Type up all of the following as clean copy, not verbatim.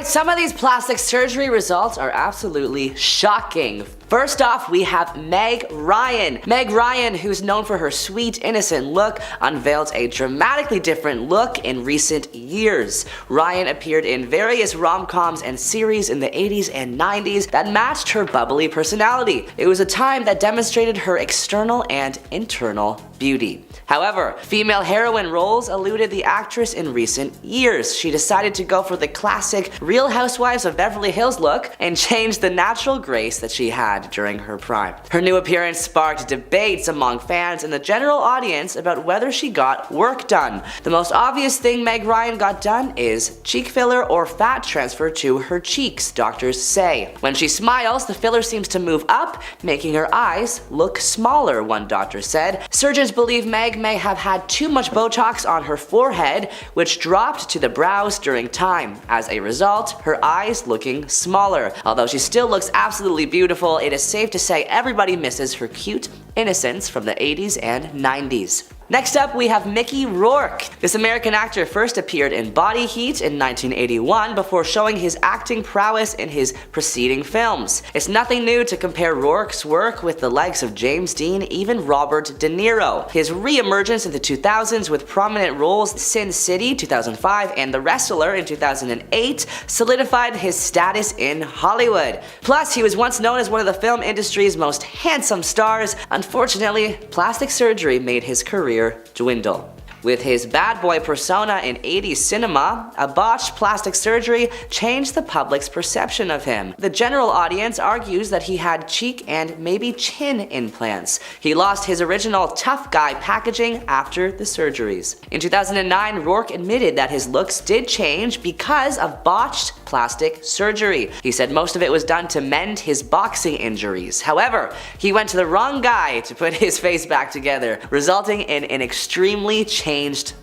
Alright, some of these plastic surgery results are absolutely shocking. First off, we have Meg Ryan. Meg Ryan, who's known for her sweet, innocent look, unveiled a dramatically different look in recent years. Ryan appeared in various rom-coms and series in the 80s and 90s that matched her bubbly personality. It was a time that demonstrated her external and internal beauty. However, female heroine roles eluded the actress in recent years. She decided to go for the classic Real Housewives of Beverly Hills look and changed the natural grace that she had during her prime. Her new appearance sparked debates among fans and the general audience about whether she got work done. The most obvious thing Meg Ryan got done is cheek filler or fat transfer to her cheeks, doctors say. When she smiles, the filler seems to move up, making her eyes look smaller, one doctor said. Surgeons believe Meg may have had too much Botox on her forehead, which dropped to the brows during time. As a result, her eyes looking smaller. Although she still looks absolutely beautiful, it is safe to say everybody misses her cute innocence from the 80s and 90s. Next up, we have Mickey Rourke. This American actor first appeared in Body Heat in 1981 before showing his acting prowess in his preceding films. It's nothing new to compare Rourke's work with the likes of James Dean, even Robert De Niro. His re-emergence in the 2000s with prominent roles in Sin City 2005 and The Wrestler in 2008 solidified his status in Hollywood. Plus, he was once known as one of the film industry's most handsome stars. Unfortunately, plastic surgery made his career dwindle. With his bad boy persona in 80s cinema, a botched plastic surgery changed the public's perception of him. The general audience argues that he had cheek and maybe chin implants. He lost his original tough guy packaging after the surgeries. In 2009, Rourke admitted that his looks did change because of botched plastic surgery. He said most of it was done to mend his boxing injuries. However, he went to the wrong guy to put his face back together, resulting in an extremely changed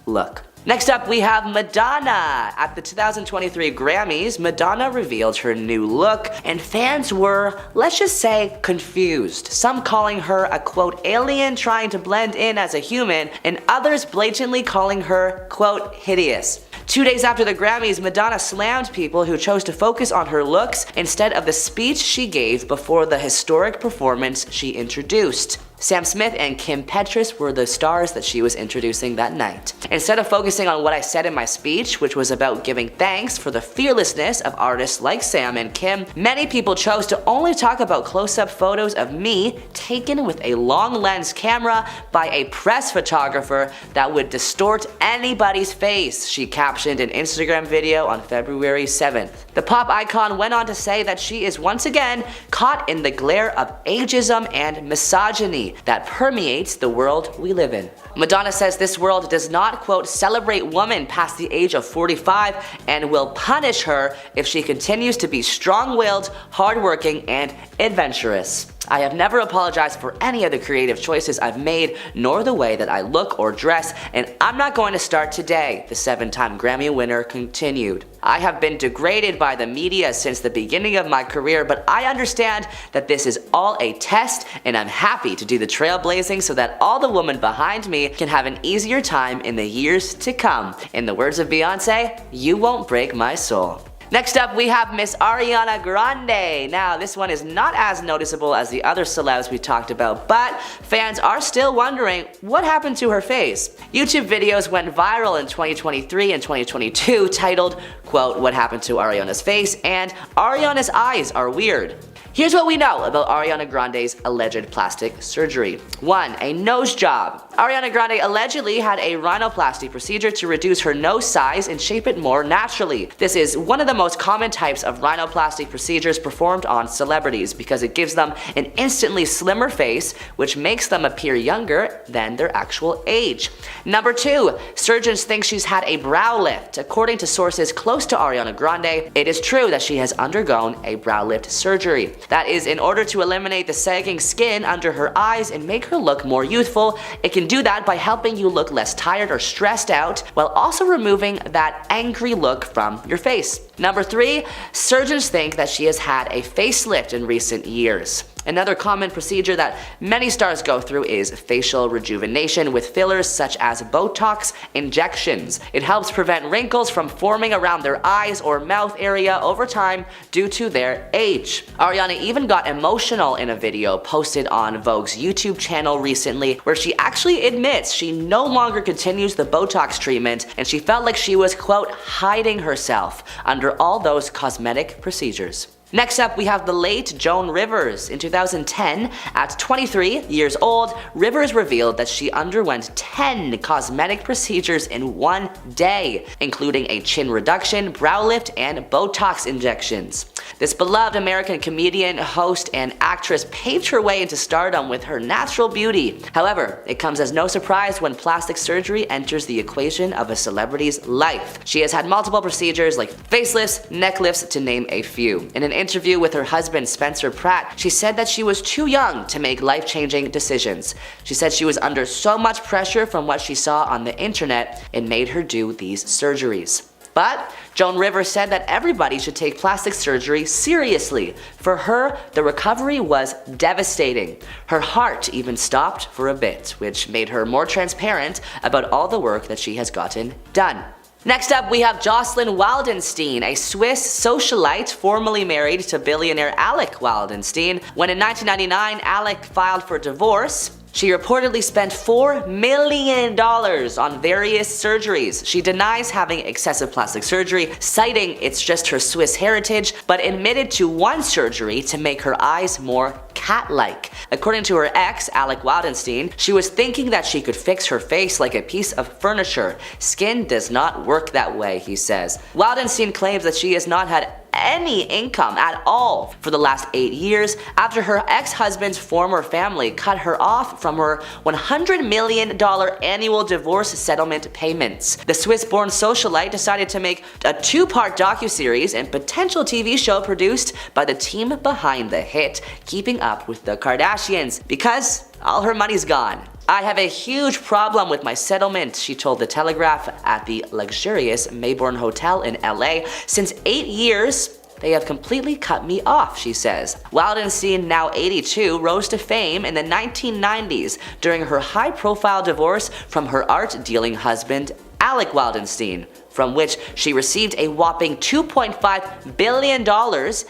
look. Next up, we have Madonna. At the 2023 Grammys, Madonna revealed her new look, and fans were, let's just say, confused. Some calling her a quote alien trying to blend in as a human, and others blatantly calling her quote hideous. 2 days after the Grammys, Madonna slammed people who chose to focus on her looks instead of the speech she gave before the historic performance she introduced. Sam Smith and Kim Petras were the stars that she was introducing that night. Instead of focusing on what I said in my speech, which was about giving thanks for the fearlessness of artists like Sam and Kim, many people chose to only talk about close-up photos of me taken with a long lens camera by a press photographer that would distort anybody's face, she captioned an Instagram video on February 7th. The pop icon went on to say that she is once again caught in the glare of ageism and misogyny that permeates the world we live in. Madonna says this world does not, quote, celebrate women past the age of 45 and will punish her if she continues to be strong-willed, hardworking, and adventurous. I have never apologized for any of the creative choices I've made, nor the way that I look or dress, and I'm not going to start today, the 7-time Grammy winner continued. I have been degraded by the media since the beginning of my career, but I understand that this is all a test, and I'm happy to do the trailblazing so that all the women behind me can have an easier time in the years to come. In the words of Beyonce, you won't break my soul. Next up, we have Miss Ariana Grande. Now, this one is not as noticeable as the other celebs we talked about, but fans are still wondering what happened to her face. YouTube videos went viral in 2023 and 2022 titled, quote, what happened to Ariana's face, and Ariana's eyes are weird. Here's what we know about Ariana Grande's alleged plastic surgery. 1. A nose job. Ariana Grande allegedly had a rhinoplasty procedure to reduce her nose size and shape it more naturally. This is one of the most common types of rhinoplasty procedures performed on celebrities because it gives them an instantly slimmer face, which makes them appear younger than their actual age. Number 2. Surgeons think she's had a brow lift. According to sources close to Ariana Grande, it is true that she has undergone a brow lift surgery. That is in order to eliminate the sagging skin under her eyes and make her look more youthful. It can do that by helping you look less tired or stressed out while also removing that angry look from your face. Number 3, surgeons think that she has had a facelift in recent years. Another common procedure that many stars go through is facial rejuvenation with fillers such as Botox injections. It helps prevent wrinkles from forming around their eyes or mouth area over time due to their age. Ariana even got emotional in a video posted on Vogue's YouTube channel recently, where she actually admits she no longer continues the Botox treatment and she felt like she was, quote, hiding herself under all those cosmetic procedures. Next up, we have the late Joan Rivers. In 2010, at 23 years old, Rivers revealed that she underwent 10 cosmetic procedures in one day, including a chin reduction, brow lift, and Botox injections. This beloved American comedian, host, and actress paved her way into stardom with her natural beauty. However, it comes as no surprise when plastic surgery enters the equation of a celebrity's life. She has had multiple procedures like facelifts, neck lifts, to name a few. In an interview with her husband Spencer Pratt, she said that she was too young to make life-changing decisions. She said she was under so much pressure from what she saw on the internet, it made her do these surgeries. But Joan Rivers said that everybody should take plastic surgery seriously. For her, the recovery was devastating. Her heart even stopped for a bit, which made her more transparent about all the work that she has gotten done. Next up, we have Jocelyn Wildenstein, a Swiss socialite formerly married to billionaire Alec Wildenstein. When in 1999 Alec filed for divorce, she reportedly spent $4 million on various surgeries. She denies having excessive plastic surgery, citing it's just her Swiss heritage, but admitted to one surgery to make her eyes more cat-like. According to her ex, Alec Wildenstein, she was thinking that she could fix her face like a piece of furniture. Skin does not work that way, he says. Wildenstein claims that she has not had any income at all for the last 8 years after her ex-husband's former family cut her off from her $100 million annual divorce settlement payments. The Swiss-born socialite decided to make a two-part docuseries and potential TV show produced by the team behind the hit Keeping Up with the Kardashians, because all her money's gone. I have a huge problem with my settlement, she told The Telegraph at the luxurious Mayborn Hotel in LA. Since 8 years, they have completely cut me off, she says. Wildenstein, now 82, rose to fame in the 1990s during her high-profile divorce from her art-dealing husband, Alec Wildenstein, from which she received a whopping $2.5 billion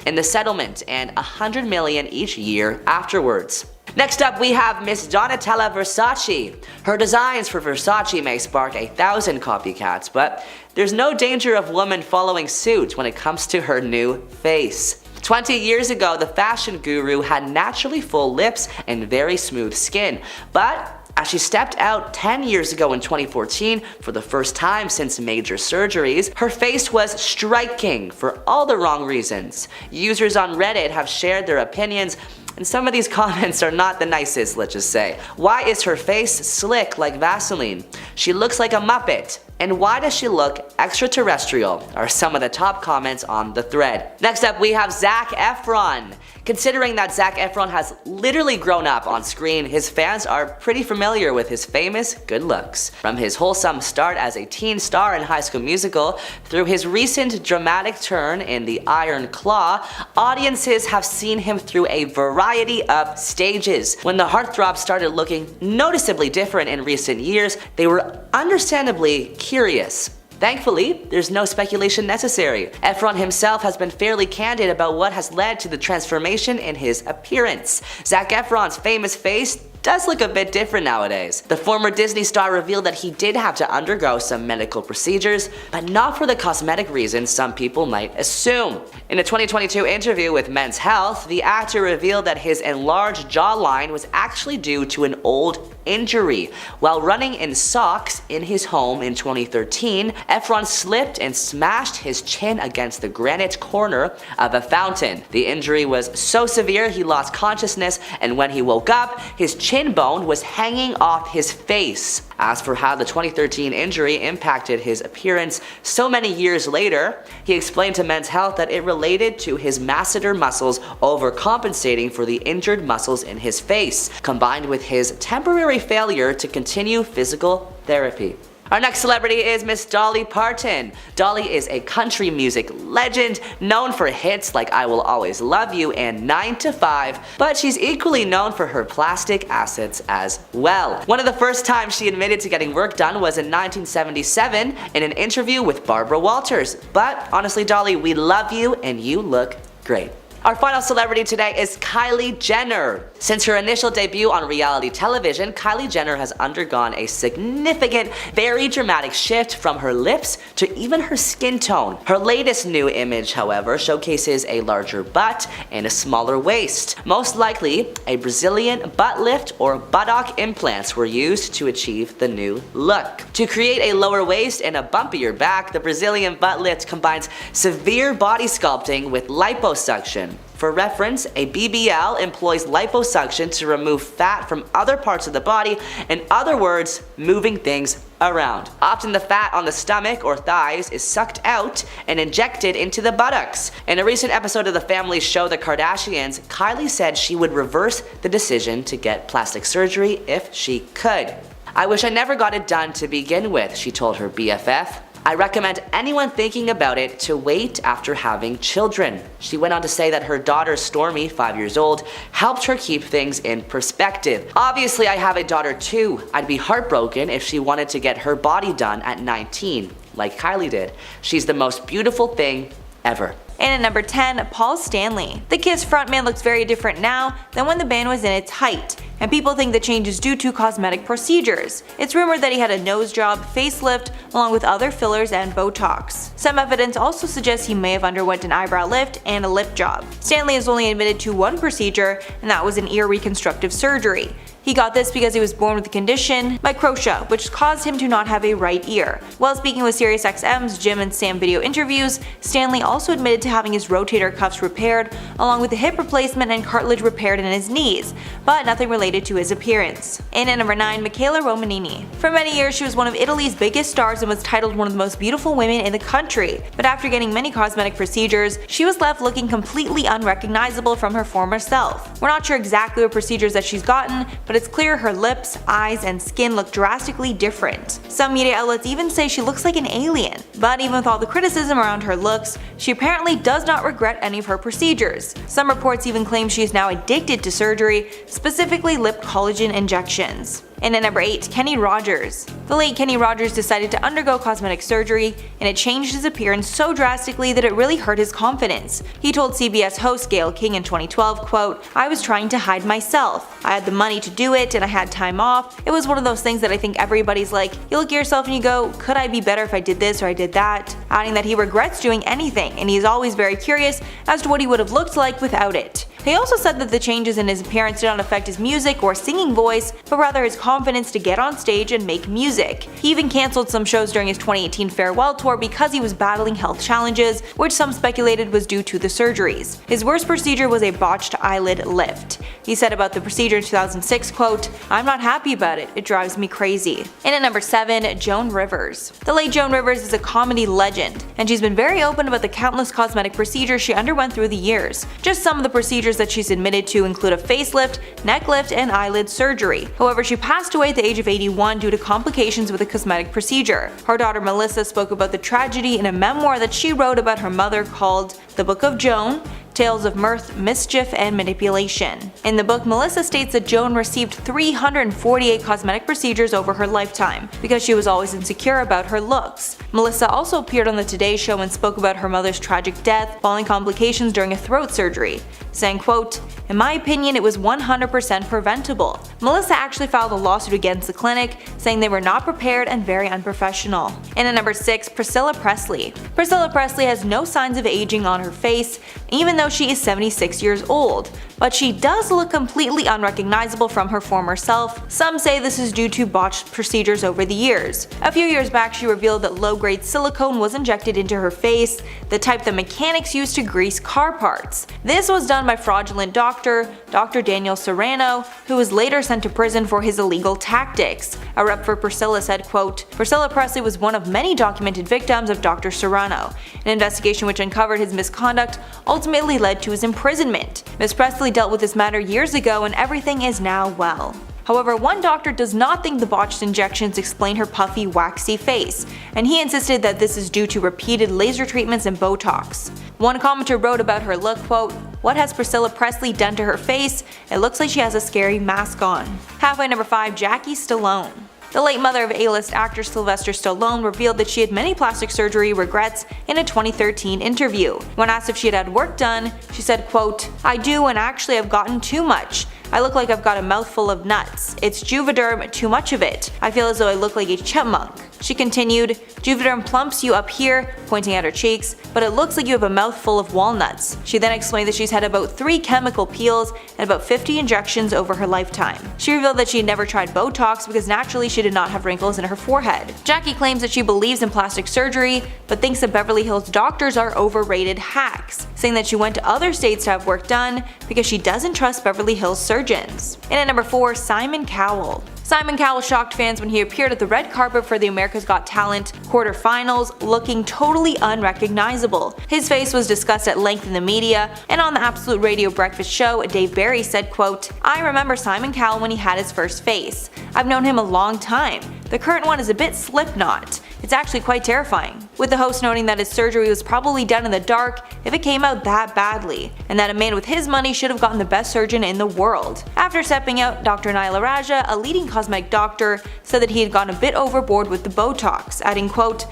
in the settlement and $100 million each year afterwards. Next up, we have Miss Donatella Versace. Her designs for Versace may spark 1,000 copycats, but there's no danger of women following suit when it comes to her new face. 20 years ago, the fashion guru had naturally full lips and very smooth skin, but as she stepped out 10 years ago in 2014 for the first time since major surgeries, her face was striking for all the wrong reasons. Users on Reddit have shared their opinions, and some of these comments are not the nicest, let's just say. Why is her face slick like Vaseline? She looks like a Muppet. And why does she look extraterrestrial? Are some of the top comments on the thread. Next up, we have Zac Efron. Considering that Zac Efron has literally grown up on screen, his fans are pretty familiar with his famous good looks. From his wholesome start as a teen star in High School Musical, through his recent dramatic turn in The Iron Claw, audiences have seen him through a variety of stages. When the heartthrob started looking noticeably different in recent years, they were understandably curious. Thankfully, there's no speculation necessary. Efron himself has been fairly candid about what has led to the transformation in his appearance. Zac Efron's famous face does look a bit different nowadays. The former Disney star revealed that he did have to undergo some medical procedures, but not for the cosmetic reasons some people might assume. In a 2022 interview with Men's Health, the actor revealed that his enlarged jawline was actually due to an old injury. While running in socks in his home in 2013, Efron slipped and smashed his chin against the granite corner of a fountain. The injury was so severe he lost consciousness, and when he woke up, his chin bone was hanging off his face. As for how the 2013 injury impacted his appearance so many years later, he explained to Men's Health that it related to his masseter muscles overcompensating for the injured muscles in his face, combined with his temporary failure to continue physical therapy. Our next celebrity is Miss Dolly Parton. Dolly is a country music legend known for hits like I Will Always Love You and 9 to 5, but she's equally known for her plastic assets as well. One of the first times she admitted to getting work done was in 1977 in an interview with Barbara Walters. But honestly, Dolly, we love you and you look great. Our final celebrity today is Kylie Jenner. Since her initial debut on reality television, Kylie Jenner has undergone a significant, very dramatic shift from her lips to even her skin tone. Her latest new image, however, showcases a larger butt and a smaller waist. Most likely, a Brazilian butt lift or buttock implants were used to achieve the new look. To create a lower waist and a bumpier back, the Brazilian butt lift combines severe body sculpting with liposuction. For reference, a BBL employs liposuction to remove fat from other parts of the body, in other words, moving things around. Often the fat on the stomach or thighs is sucked out and injected into the buttocks. In a recent episode of the family show The Kardashians, Kylie said she would reverse the decision to get plastic surgery if she could. "I wish I never got it done to begin with," she told her BFF. "I recommend anyone thinking about it to wait after having children." She went on to say that her daughter Stormy, 5 years old, helped her keep things in perspective. "Obviously I have a daughter too. I'd be heartbroken if she wanted to get her body done at 19, like Kylie did. She's the most beautiful thing ever." And at number 10, Paul Stanley. The Kiss frontman looks very different now than when the band was in its height, and people think the change is due to cosmetic procedures. It's rumored that he had a nose job, facelift, along with other fillers and Botox. Some evidence also suggests he may have underwent an eyebrow lift and a lip job. Stanley is only admitted to one procedure, and that was an ear reconstructive surgery. He got this because he was born with the condition microtia, which caused him to not have a right ear. While speaking with SiriusXM's Jim and Sam video interviews, Stanley also admitted to having his rotator cuffs repaired, along with a hip replacement and cartilage repaired in his knees, but nothing related to his appearance. And at number 9, Michaela Romanini. For many years, she was one of Italy's biggest stars and was titled one of the most beautiful women in the country. But after getting many cosmetic procedures, she was left looking completely unrecognizable from her former self. We're not sure exactly what procedures that she's gotten, but it's clear her lips, eyes, and skin look drastically different. Some media outlets even say she looks like an alien. But even with all the criticism around her looks, she apparently does not regret any of her procedures. Some reports even claim she is now addicted to surgery, specifically lip collagen injections. And at number 8, Kenny Rogers. The late Kenny Rogers decided to undergo cosmetic surgery, and it changed his appearance so drastically that it really hurt his confidence. He told CBS host Gayle King in 2012, quote, "I was trying to hide myself. I had the money to do it and I had time off. It was one of those things that I think everybody's like, you look at yourself and you go, could I be better if I did this or I did that?" Adding that he regrets doing anything, and he is always very curious as to what he would have looked like without it. He also said that the changes in his appearance did not affect his music or singing voice, but rather his confidence to get on stage and make music. He even cancelled some shows during his 2018 farewell tour because he was battling health challenges, which some speculated was due to the surgeries. His worst procedure was a botched eyelid lift. He said about the procedure in 2006, quote, "I'm not happy about it. It drives me crazy." And at number 7, Joan Rivers. The late Joan Rivers is a comedy legend, and she's been very open about the countless cosmetic procedures she underwent through the years. Just some of the procedures that she's admitted to include a facelift, neck lift, and eyelid surgery. However, she passed away at the age of 81 due to complications with a cosmetic procedure. Her daughter Melissa spoke about the tragedy in a memoir that she wrote about her mother called The Book of Joan: Tales of Mirth, Mischief, and Manipulation. In the book, Melissa states that Joan received 348 cosmetic procedures over her lifetime because she was always insecure about her looks. Melissa also appeared on the Today Show and spoke about her mother's tragic death following complications during a throat surgery, saying, quote, "In my opinion, it was 100% preventable." Melissa actually filed a lawsuit against the clinic, saying they were not prepared and very unprofessional. And at number 6, Priscilla Presley. Priscilla Presley has no signs of aging on her face, even though she is 76 years old. But she does look completely unrecognizable from her former self. Some say this is due to botched procedures over the years. A few years back, she revealed that low-grade silicone was injected into her face, the type that mechanics use to grease car parts. This was done by fraudulent doctor, Dr. Daniel Serrano, who was later sent to prison for his illegal tactics. A rep for Priscilla said, quote, "Priscilla Presley was one of many documented victims of Dr. Serrano. An investigation which uncovered his misconduct ultimately led to his imprisonment. Ms. Presley dealt with this matter years ago and everything is now well." However, one doctor does not think the botched injections explain her puffy, waxy face, and he insisted that this is due to repeated laser treatments and Botox. One commenter wrote about her look, quote, "What has Priscilla Presley done to her face? It looks like she has a scary mask on." Halfway number 5, Jackie Stallone. The late mother of A-list actor Sylvester Stallone revealed that she had many plastic surgery regrets in a 2013 interview. When asked if she had had work done, she said, quote, "I do, and actually I've gotten too much. I look like I've got a mouthful of nuts. It's Juvederm, too much of it. I feel as though I look like a chipmunk." She continued, "Juvederm plumps you up here," pointing at her cheeks, "but it looks like you have a mouthful of walnuts." She then explained that she's had about 3 chemical peels and about 50 injections over her lifetime. She revealed that she had never tried Botox because naturally she did not have wrinkles in her forehead. Jackie claims that she believes in plastic surgery, but thinks that Beverly Hills doctors are overrated hacks, saying that she went to other states to have work done because she doesn't trust Beverly Hills surgeons. And at number 4, Simon Cowell. Simon Cowell shocked fans when he appeared at the red carpet for the America's Got Talent quarterfinals looking totally unrecognizable. His face was discussed at length in the media, and on the Absolute Radio Breakfast show, Dave Barry said, quote, "I remember Simon Cowell when he had his first face. I've known him a long time. The current one is a bit Slipknot. It's actually quite terrifying," with the host noting that his surgery was probably done in the dark if it came out that badly, and that a man with his money should have gotten the best surgeon in the world. After stepping out, Dr. Naila Raja, a leading cosmetic doctor, said that he had gone a bit overboard with the Botox, adding quote,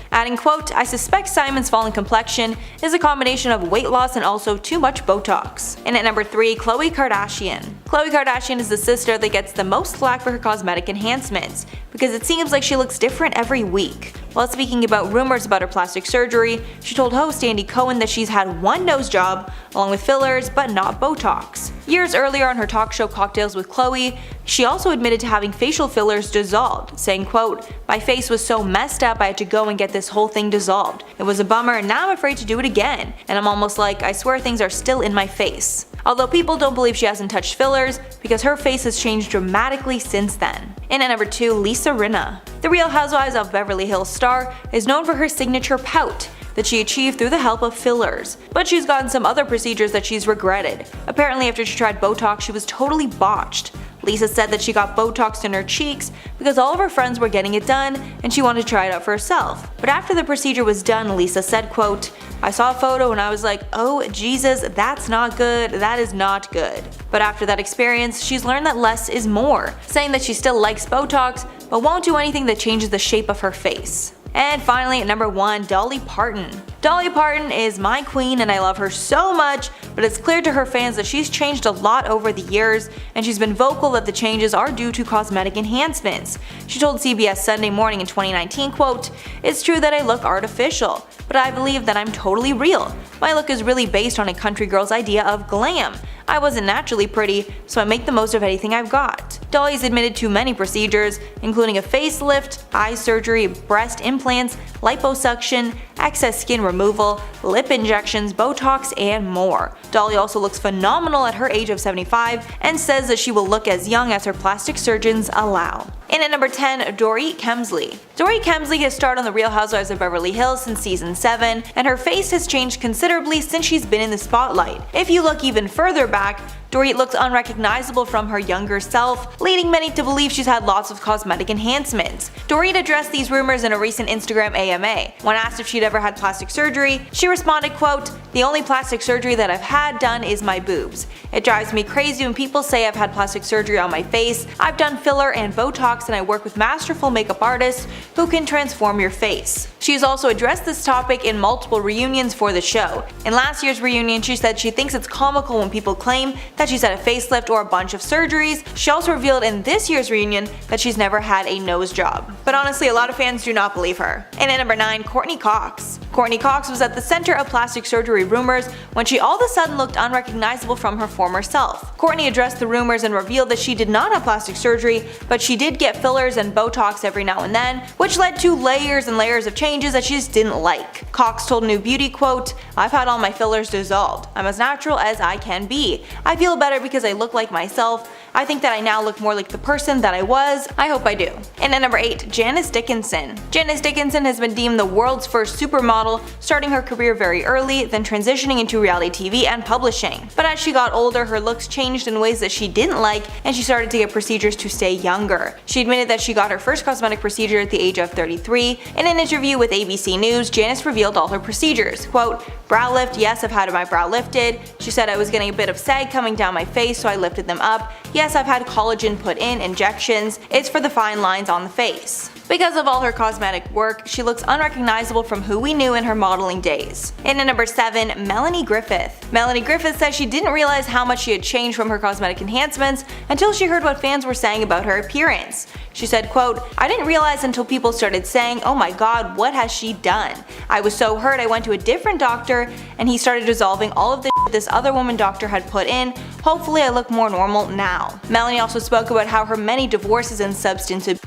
"I suspect Simon's fallen complexion is a combination of weight loss and also too much Botox." And at number 3, Khloe Kardashian. Khloe Kardashian is the sister that gets the most flack for her cosmetic enhancements, because it seems like she looks different every week. While speaking about rumors about her plastic surgery, she told host Andy Cohen that she's had 1 nose job, along with fillers, but not Botox. Years earlier on her talk show Cocktails with Khloe, she also admitted to having facial fillers dissolved, saying, quote, "My face was so messed up I had to go and get this whole thing dissolved. It was a bummer and now I'm afraid to do it again, and I'm almost like, I swear things are still in my face." Although people don't believe she hasn't touched fillers because her face has changed dramatically since then. And at number 2, Lisa Rinna. The Real Housewives of Beverly Hills star is known for her signature pout that she achieved through the help of fillers, but she's gotten some other procedures that she's regretted. Apparently after she tried Botox she was totally botched. Lisa said that she got Botox in her cheeks because all of her friends were getting it done and she wanted to try it out for herself. But after the procedure was done, Lisa said, quote, "I saw a photo and I was like, oh Jesus, that's not good, that is not good." But after that experience, she's learned that less is more, saying that she still likes Botox but won't do anything that changes the shape of her face. And finally at number 1, Dolly Parton. Dolly Parton is my queen and I love her so much, but it's clear to her fans that she's changed a lot over the years, and she's been vocal that the changes are due to cosmetic enhancements. She told CBS Sunday Morning in 2019, quote, "It's true that I look artificial, but I believe that I'm totally real. My look is really based on a country girl's idea of glam. I wasn't naturally pretty, so I make the most of anything I've got." Dolly's admitted to many procedures, including a facelift, eye surgery, breast implants, liposuction, excess skin removal, lip injections, Botox, and more. Dolly also looks phenomenal at her age of 75 and says that she will look as young as her plastic surgeons allow. And at number 10, Dorit Kemsley. Dorit Kemsley has starred on The Real Housewives of Beverly Hills since season 7, and her face has changed considerably since she's been in the spotlight. If you look even further back, Dorit looks unrecognizable from her younger self, leading many to believe she's had lots of cosmetic enhancements. Dorit addressed these rumors in a recent Instagram AMA. When asked if she'd ever had plastic surgery, she responded, quote, "The only plastic surgery that I've had done is my boobs. It drives me crazy when people say I've had plastic surgery on my face. I've done filler and Botox and I work with masterful makeup artists who can transform your face." She has also addressed this topic in multiple reunions for the show. In last year's reunion, she said she thinks it's comical when people claim that she's had a facelift or a bunch of surgeries. She also revealed in this year's reunion that she's never had a nose job. But honestly, a lot of fans do not believe her. And at number 9, Courteney Cox. Courteney Cox was at the center of plastic surgery rumors when she all of a sudden looked unrecognizable from her former self. Courteney addressed the rumors and revealed that she did not have plastic surgery, but she did get fillers and Botox every now and then, which led to layers and layers of changes that she just didn't like. Cox told New Beauty, quote, "I've had all my fillers dissolved. I'm as natural as I can be. I feel better because I look like myself, I think that I now look more like the person that I was. I hope I do. And at number 8, Janice Dickinson. Janice Dickinson has been deemed the world's first supermodel, starting her career very early, then transitioning into reality TV and publishing. But as she got older, her looks changed in ways that she didn't like, and she started to get procedures to stay younger. She admitted that she got her first cosmetic procedure at the age of 33. In an interview with ABC News, Janice revealed all her procedures. Quote, "Brow lift, yes, I've had my brow lifted." She said, "I was getting a bit of sag coming down my face, so I lifted them up. Yes, I've had collagen put in, injections. It's for the fine lines on the face." Because of all her cosmetic work, she looks unrecognizable from who we knew in her modeling days. And at number 7, Melanie Griffith. Melanie Griffith says she didn't realize how much she had changed from her cosmetic enhancements until she heard what fans were saying about her appearance. She said, quote, "I didn't realize until people started saying, 'Oh my god, what has she done?' I was so hurt I went to a different doctor and he started dissolving all of the this other woman doctor had put in. Hopefully I look more normal now." Melanie also spoke about how her many divorces and substance abuse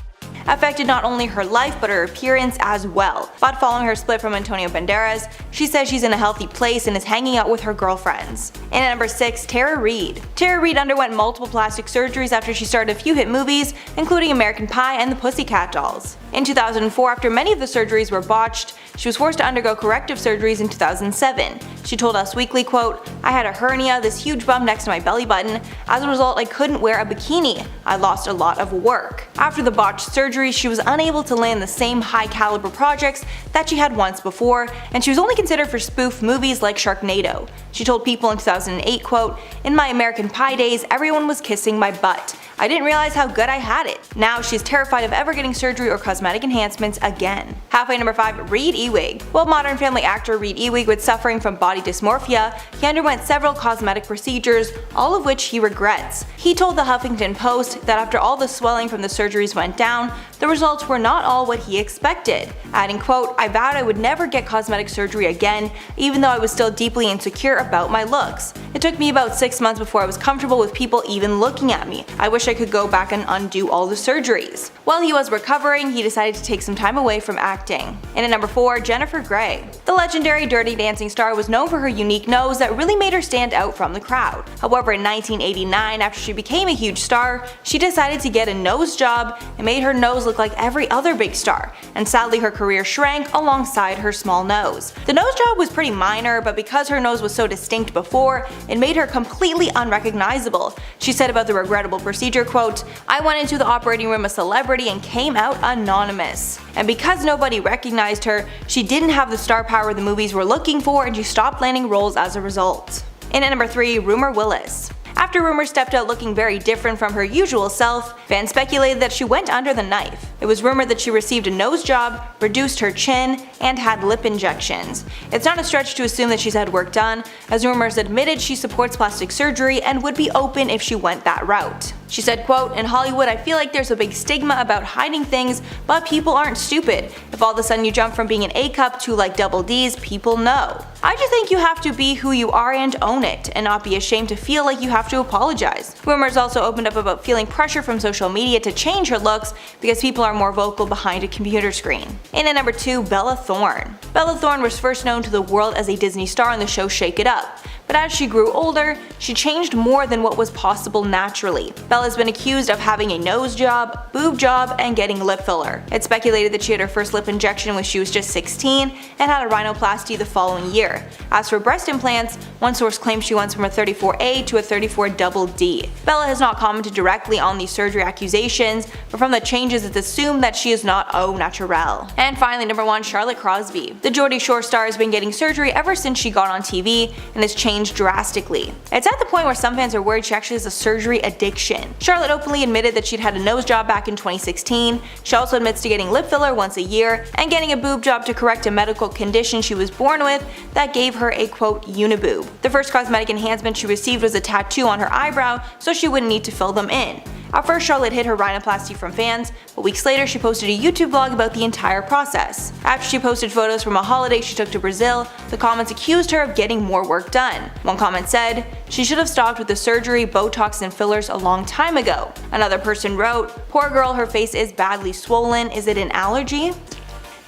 affected not only her life but her appearance as well. But following her split from Antonio Banderas, she says she's in a healthy place and is hanging out with her girlfriends. And at number 6, Tara Reid. Tara Reid underwent multiple plastic surgeries after she starred a few hit movies, including American Pie and the Pussycat Dolls. In 2004, after many of the surgeries were botched, she was forced to undergo corrective surgeries in 2007. She told Us Weekly, quote, "I had a hernia, this huge bump next to my belly button. As a result, I couldn't wear a bikini. I lost a lot of work." After the botched surgery, she was unable to land the same high caliber projects that she had once before, and she was only considered for spoof movies like Sharknado. She told People in 2008, quote, "In my American Pie days, everyone was kissing my butt. I didn't realize how good I had it." Now she's terrified of ever getting surgery or cosmetic enhancements again. Halfway number 5, Reid Ewing. While Modern Family actor Reid Ewing was suffering from body dysmorphia, he underwent several cosmetic procedures, all of which he regrets. He told the Huffington Post that after all the swelling from the surgeries went down, the results were not all what he expected, adding, quote, "I vowed I would never get cosmetic surgery again, even though I was still deeply insecure about my looks. It took me about 6 months before I was comfortable with people even looking at me. I wish I could go back and undo all the surgeries." While he was recovering, he decided to take some time away from acting. And at number 4, Jennifer Grey. The legendary Dirty Dancing star was known for her unique nose that really made her stand out from the crowd. However, in 1989, after she became a huge star, she decided to get a nose job and made her nose look like every other big star, and sadly her career shrank alongside her small nose. The nose job was pretty minor, but because her nose was so distinct before, it made her completely unrecognizable. She said about the regrettable procedure, quote, "I went into the operating room a celebrity and came out anonymous. And because nobody recognized her, she didn't have the star power the movies were looking for, and she stopped landing roles as a result." And at number 3, Rumer Willis. After Rumer stepped out looking very different from her usual self, fans speculated that she went under the knife. It was rumored that she received a nose job, reduced her chin, and had lip injections. It's not a stretch to assume that she's had work done, as Rumors admitted she supports plastic surgery and would be open if she went that route. She said, quote, "In Hollywood, I feel like there's a big stigma about hiding things, but people aren't stupid. If all of a sudden you jump from being an A cup to like double D's, people know. I just think you have to be who you are and own it, and not be ashamed to feel like you have to apologize." Rumors also opened up about feeling pressure from social media to change her looks because people are more vocal behind a computer screen. And at number 2, Bella Thorne. Bella Thorne was first known to the world as a Disney star on the show Shake It Up. But as she grew older, she changed more than what was possible naturally. Bella's been accused of having a nose job, boob job, and getting lip filler. It's speculated that she had her first lip injection when she was just 16 and had a rhinoplasty the following year. As for breast implants, one source claims she went from a 34A to a 34D. Bella has not commented directly on these surgery accusations, but from the changes it's assumed that she is not au naturel. And finally, number 1, Charlotte Crosby. The Geordie Shore star has been getting surgery ever since she got on TV and has changed drastically. It's at the point where some fans are worried she actually has a surgery addiction. Charlotte openly admitted that she'd had a nose job back in 2016. She also admits to getting lip filler once a year and getting a boob job to correct a medical condition she was born with that gave her a quote uniboob. The first cosmetic enhancement she received was a tattoo on her eyebrow so she wouldn't need to fill them in. At first, Charlotte hid her rhinoplasty from fans, but weeks later she posted a YouTube vlog about the entire process. After she posted photos from a holiday she took to Brazil, the comments accused her of getting more work done. One comment said, "She should have stopped with the surgery, Botox, and fillers a long time ago." Another person wrote, "Poor girl, her face is badly swollen. Is it an allergy?"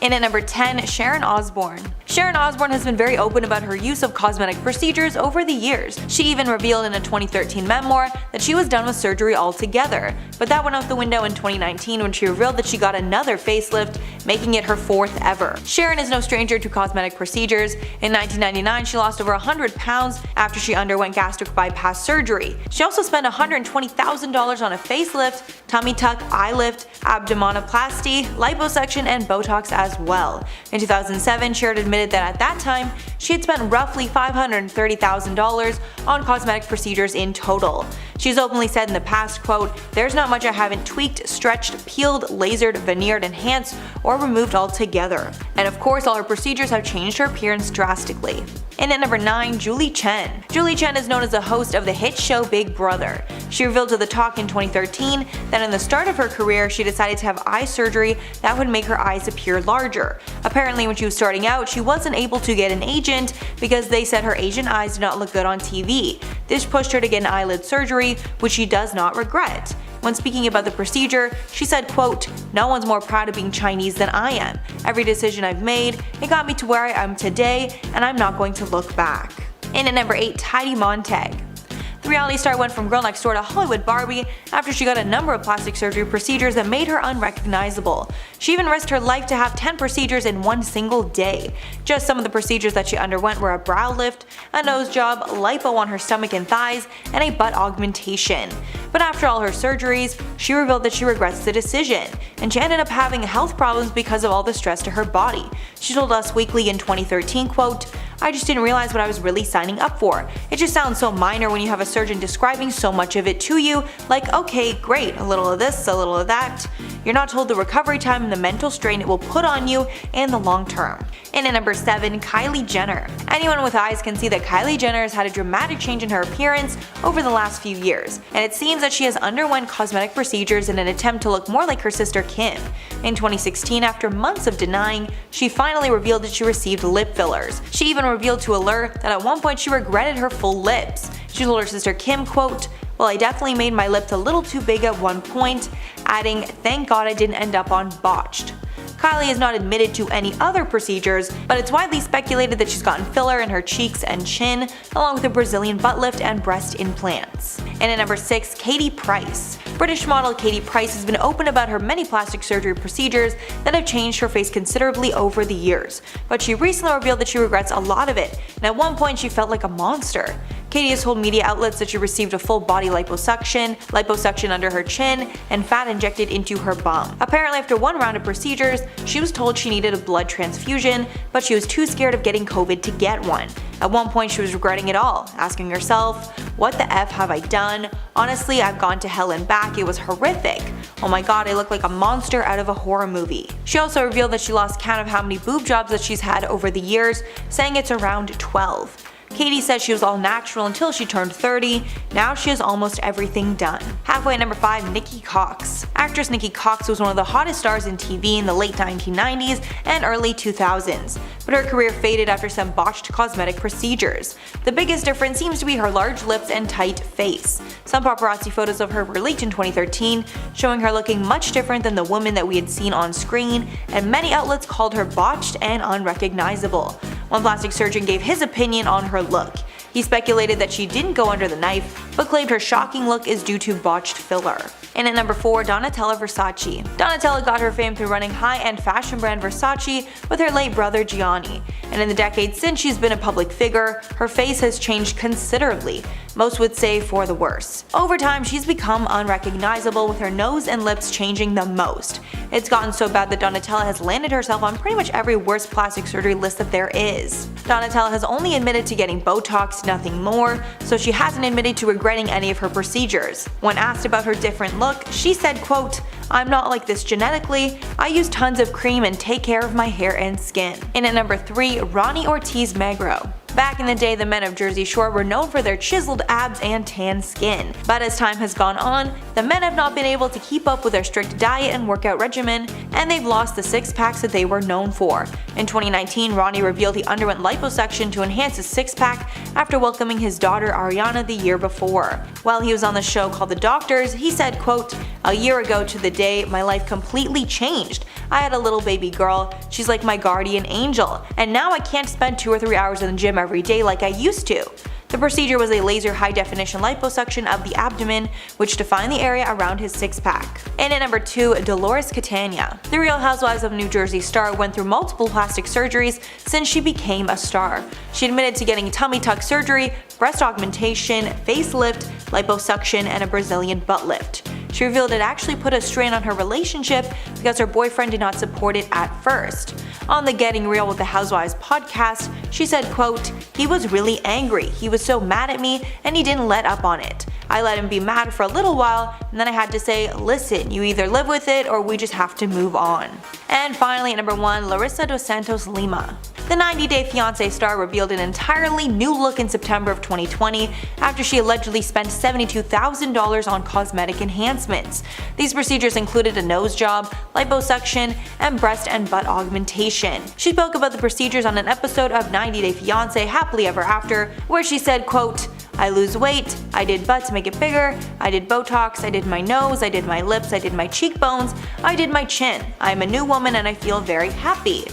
And at number 10, Sharon Osbourne. Sharon Osbourne has been very open about her use of cosmetic procedures over the years. She even revealed in a 2013 memoir that she was done with surgery altogether, but that went out the window in 2019 when she revealed that she got another facelift, making it her 4th ever. Sharon is no stranger to cosmetic procedures. In 1999, she lost over 100 pounds after she underwent gastric bypass surgery. She also spent $120,000 on a facelift, tummy tuck, eye lift, abdominoplasty, liposuction, and Botox as well. In 2007, Sharon admitted that at that time, she had spent roughly $530,000 on cosmetic procedures in total. She's openly said in the past, quote, "There's not much I haven't tweaked, stretched, peeled, lasered, veneered, enhanced, or removed altogether." And of course, all her procedures have changed her appearance drastically. And at number 9, Julie Chen. Julie Chen is known as the host of the hit show Big Brother. She revealed to The Talk in 2013 that in the start of her career she decided to have eye surgery that would make her eyes appear larger. Apparently when she was starting out, she wasn't able to get an agent because they said her Asian eyes did not look good on TV. This pushed her to get an eyelid surgery, which she does not regret. When speaking about the procedure, she said, quote, "No one's more proud of being Chinese than I am. Every decision I've made, it got me to where I am today, and I'm not going to look back." And at number 8, Heidi Montag. The reality star went from girl next door to Hollywood Barbie after she got a number of plastic surgery procedures that made her unrecognizable. She even risked her life to have 10 procedures in one single day. Just some of the procedures that she underwent were a brow lift, a nose job, lipo on her stomach and thighs, and a butt augmentation. But after all her surgeries, she revealed that she regrets the decision, and she ended up having health problems because of all the stress to her body. She told Us Weekly in 2013, quote, "I just didn't realize what I was really signing up for. It just sounds so minor when you have a surgeon describing so much of it to you, like okay, great, a little of this, a little of that. You're not told the recovery time and the mental strain it will put on you in the long term." And at number 7, Kylie Jenner. Anyone with eyes can see that Kylie Jenner has had a dramatic change in her appearance over the last few years, and it seems that she has underwent cosmetic procedures in an attempt to look more like her sister Kim. In 2016, after months of denying, she finally revealed that she received lip fillers. She even revealed to Allure that at one point she regretted her full lips. She told her sister Kim, quote, "Well, I definitely made my lips a little too big at one point," adding, "Thank God I didn't end up on botched." Kylie has not admitted to any other procedures, but it's widely speculated that she's gotten filler in her cheeks and chin, along with a Brazilian butt lift and breast implants. And at number 6, Katie Price. British model Katie Price has been open about her many plastic surgery procedures that have changed her face considerably over the years, but she recently revealed that she regrets a lot of it, and at one point she felt like a monster. Katie has told media outlets that she received a full body liposuction under her chin, and fat injected into her bum. Apparently after one round of procedures, she was told she needed a blood transfusion, but she was too scared of getting COVID to get one. At one point she was regretting it all, asking herself, "What the F have I done? Honestly, I've gone to hell and back, it was horrific. Oh my god, I look like a monster out of a horror movie." She also revealed that she lost count of how many boob jobs that she's had over the years, saying it's around 12. Katie said she was all natural until she turned 30, now she has almost everything done. Halfway at number 5, Nikki Cox. Actress Nikki Cox was one of the hottest stars in TV in the late 1990s and early 2000s, but her career faded after some botched cosmetic procedures. The biggest difference seems to be her large lips and tight face. Some paparazzi photos of her were leaked in 2013, showing her looking much different than the woman that we had seen on screen, and many outlets called her botched and unrecognizable. One plastic surgeon gave his opinion on her look. He speculated that she didn't go under the knife, but claimed her shocking look is due to botched filler. And at number 4, Donatella Versace. Donatella got her fame through running high-end fashion brand Versace with her late brother Gianni. And in the decades since she's been a public figure, her face has changed considerably. Most would say for the worse. Over time, she's become unrecognizable, with her nose and lips changing the most. It's gotten so bad that Donatella has landed herself on pretty much every worst plastic surgery list that there is. Donatella has only admitted to getting Botox, nothing more, so she hasn't admitted to regretting any of her procedures. When asked about her different look, she said, quote, "I'm not like this genetically, I use tons of cream and take care of my hair and skin." And at number 3, Ronnie Ortiz-Magro. Back in the day, the men of Jersey Shore were known for their chiseled abs and tan skin, but as time has gone on, the men have not been able to keep up with their strict diet and workout regimen, and they've lost the six-packs that they were known for. In 2019, Ronnie revealed he underwent liposuction to enhance his six-pack after welcoming his daughter Ariana the year before. While he was on the show called The Doctors, he said, quote, "A year ago to the day, my life completely changed. I had a little baby girl, she's like my guardian angel, and now I can't spend 2 or 3 hours in the gym every day like I used to." The procedure was a laser high-definition liposuction of the abdomen, which defined the area around his six-pack. And at number 2, Dolores Catania. The Real Housewives of New Jersey star went through multiple plastic surgeries since she became a star. She admitted to getting tummy tuck surgery, breast augmentation, facelift, liposuction, and a Brazilian butt lift. She revealed it actually put a strain on her relationship because her boyfriend did not support it at first. On the Getting Real with the Housewives podcast, she said, quote, "He was really angry. He was so mad at me and he didn't let up on it. I let him be mad for a little while and then I had to say, listen, you either live with it or we just have to move on." And finally at number 1, Larissa dos Santos Lima. The 90 Day Fiancé star revealed an entirely new look in September of 2020 after she allegedly spent $72,000 on cosmetic enhancements. These procedures included a nose job, liposuction, and breast and butt augmentation. She spoke about the procedures on an episode of 90 Day Fiancé Happily Ever After, where she said, quote, "I lose weight, I did butt to make it bigger, I did Botox, I did my nose, I did my lips, I did my cheekbones, I did my chin. I am a new woman and I feel very happy."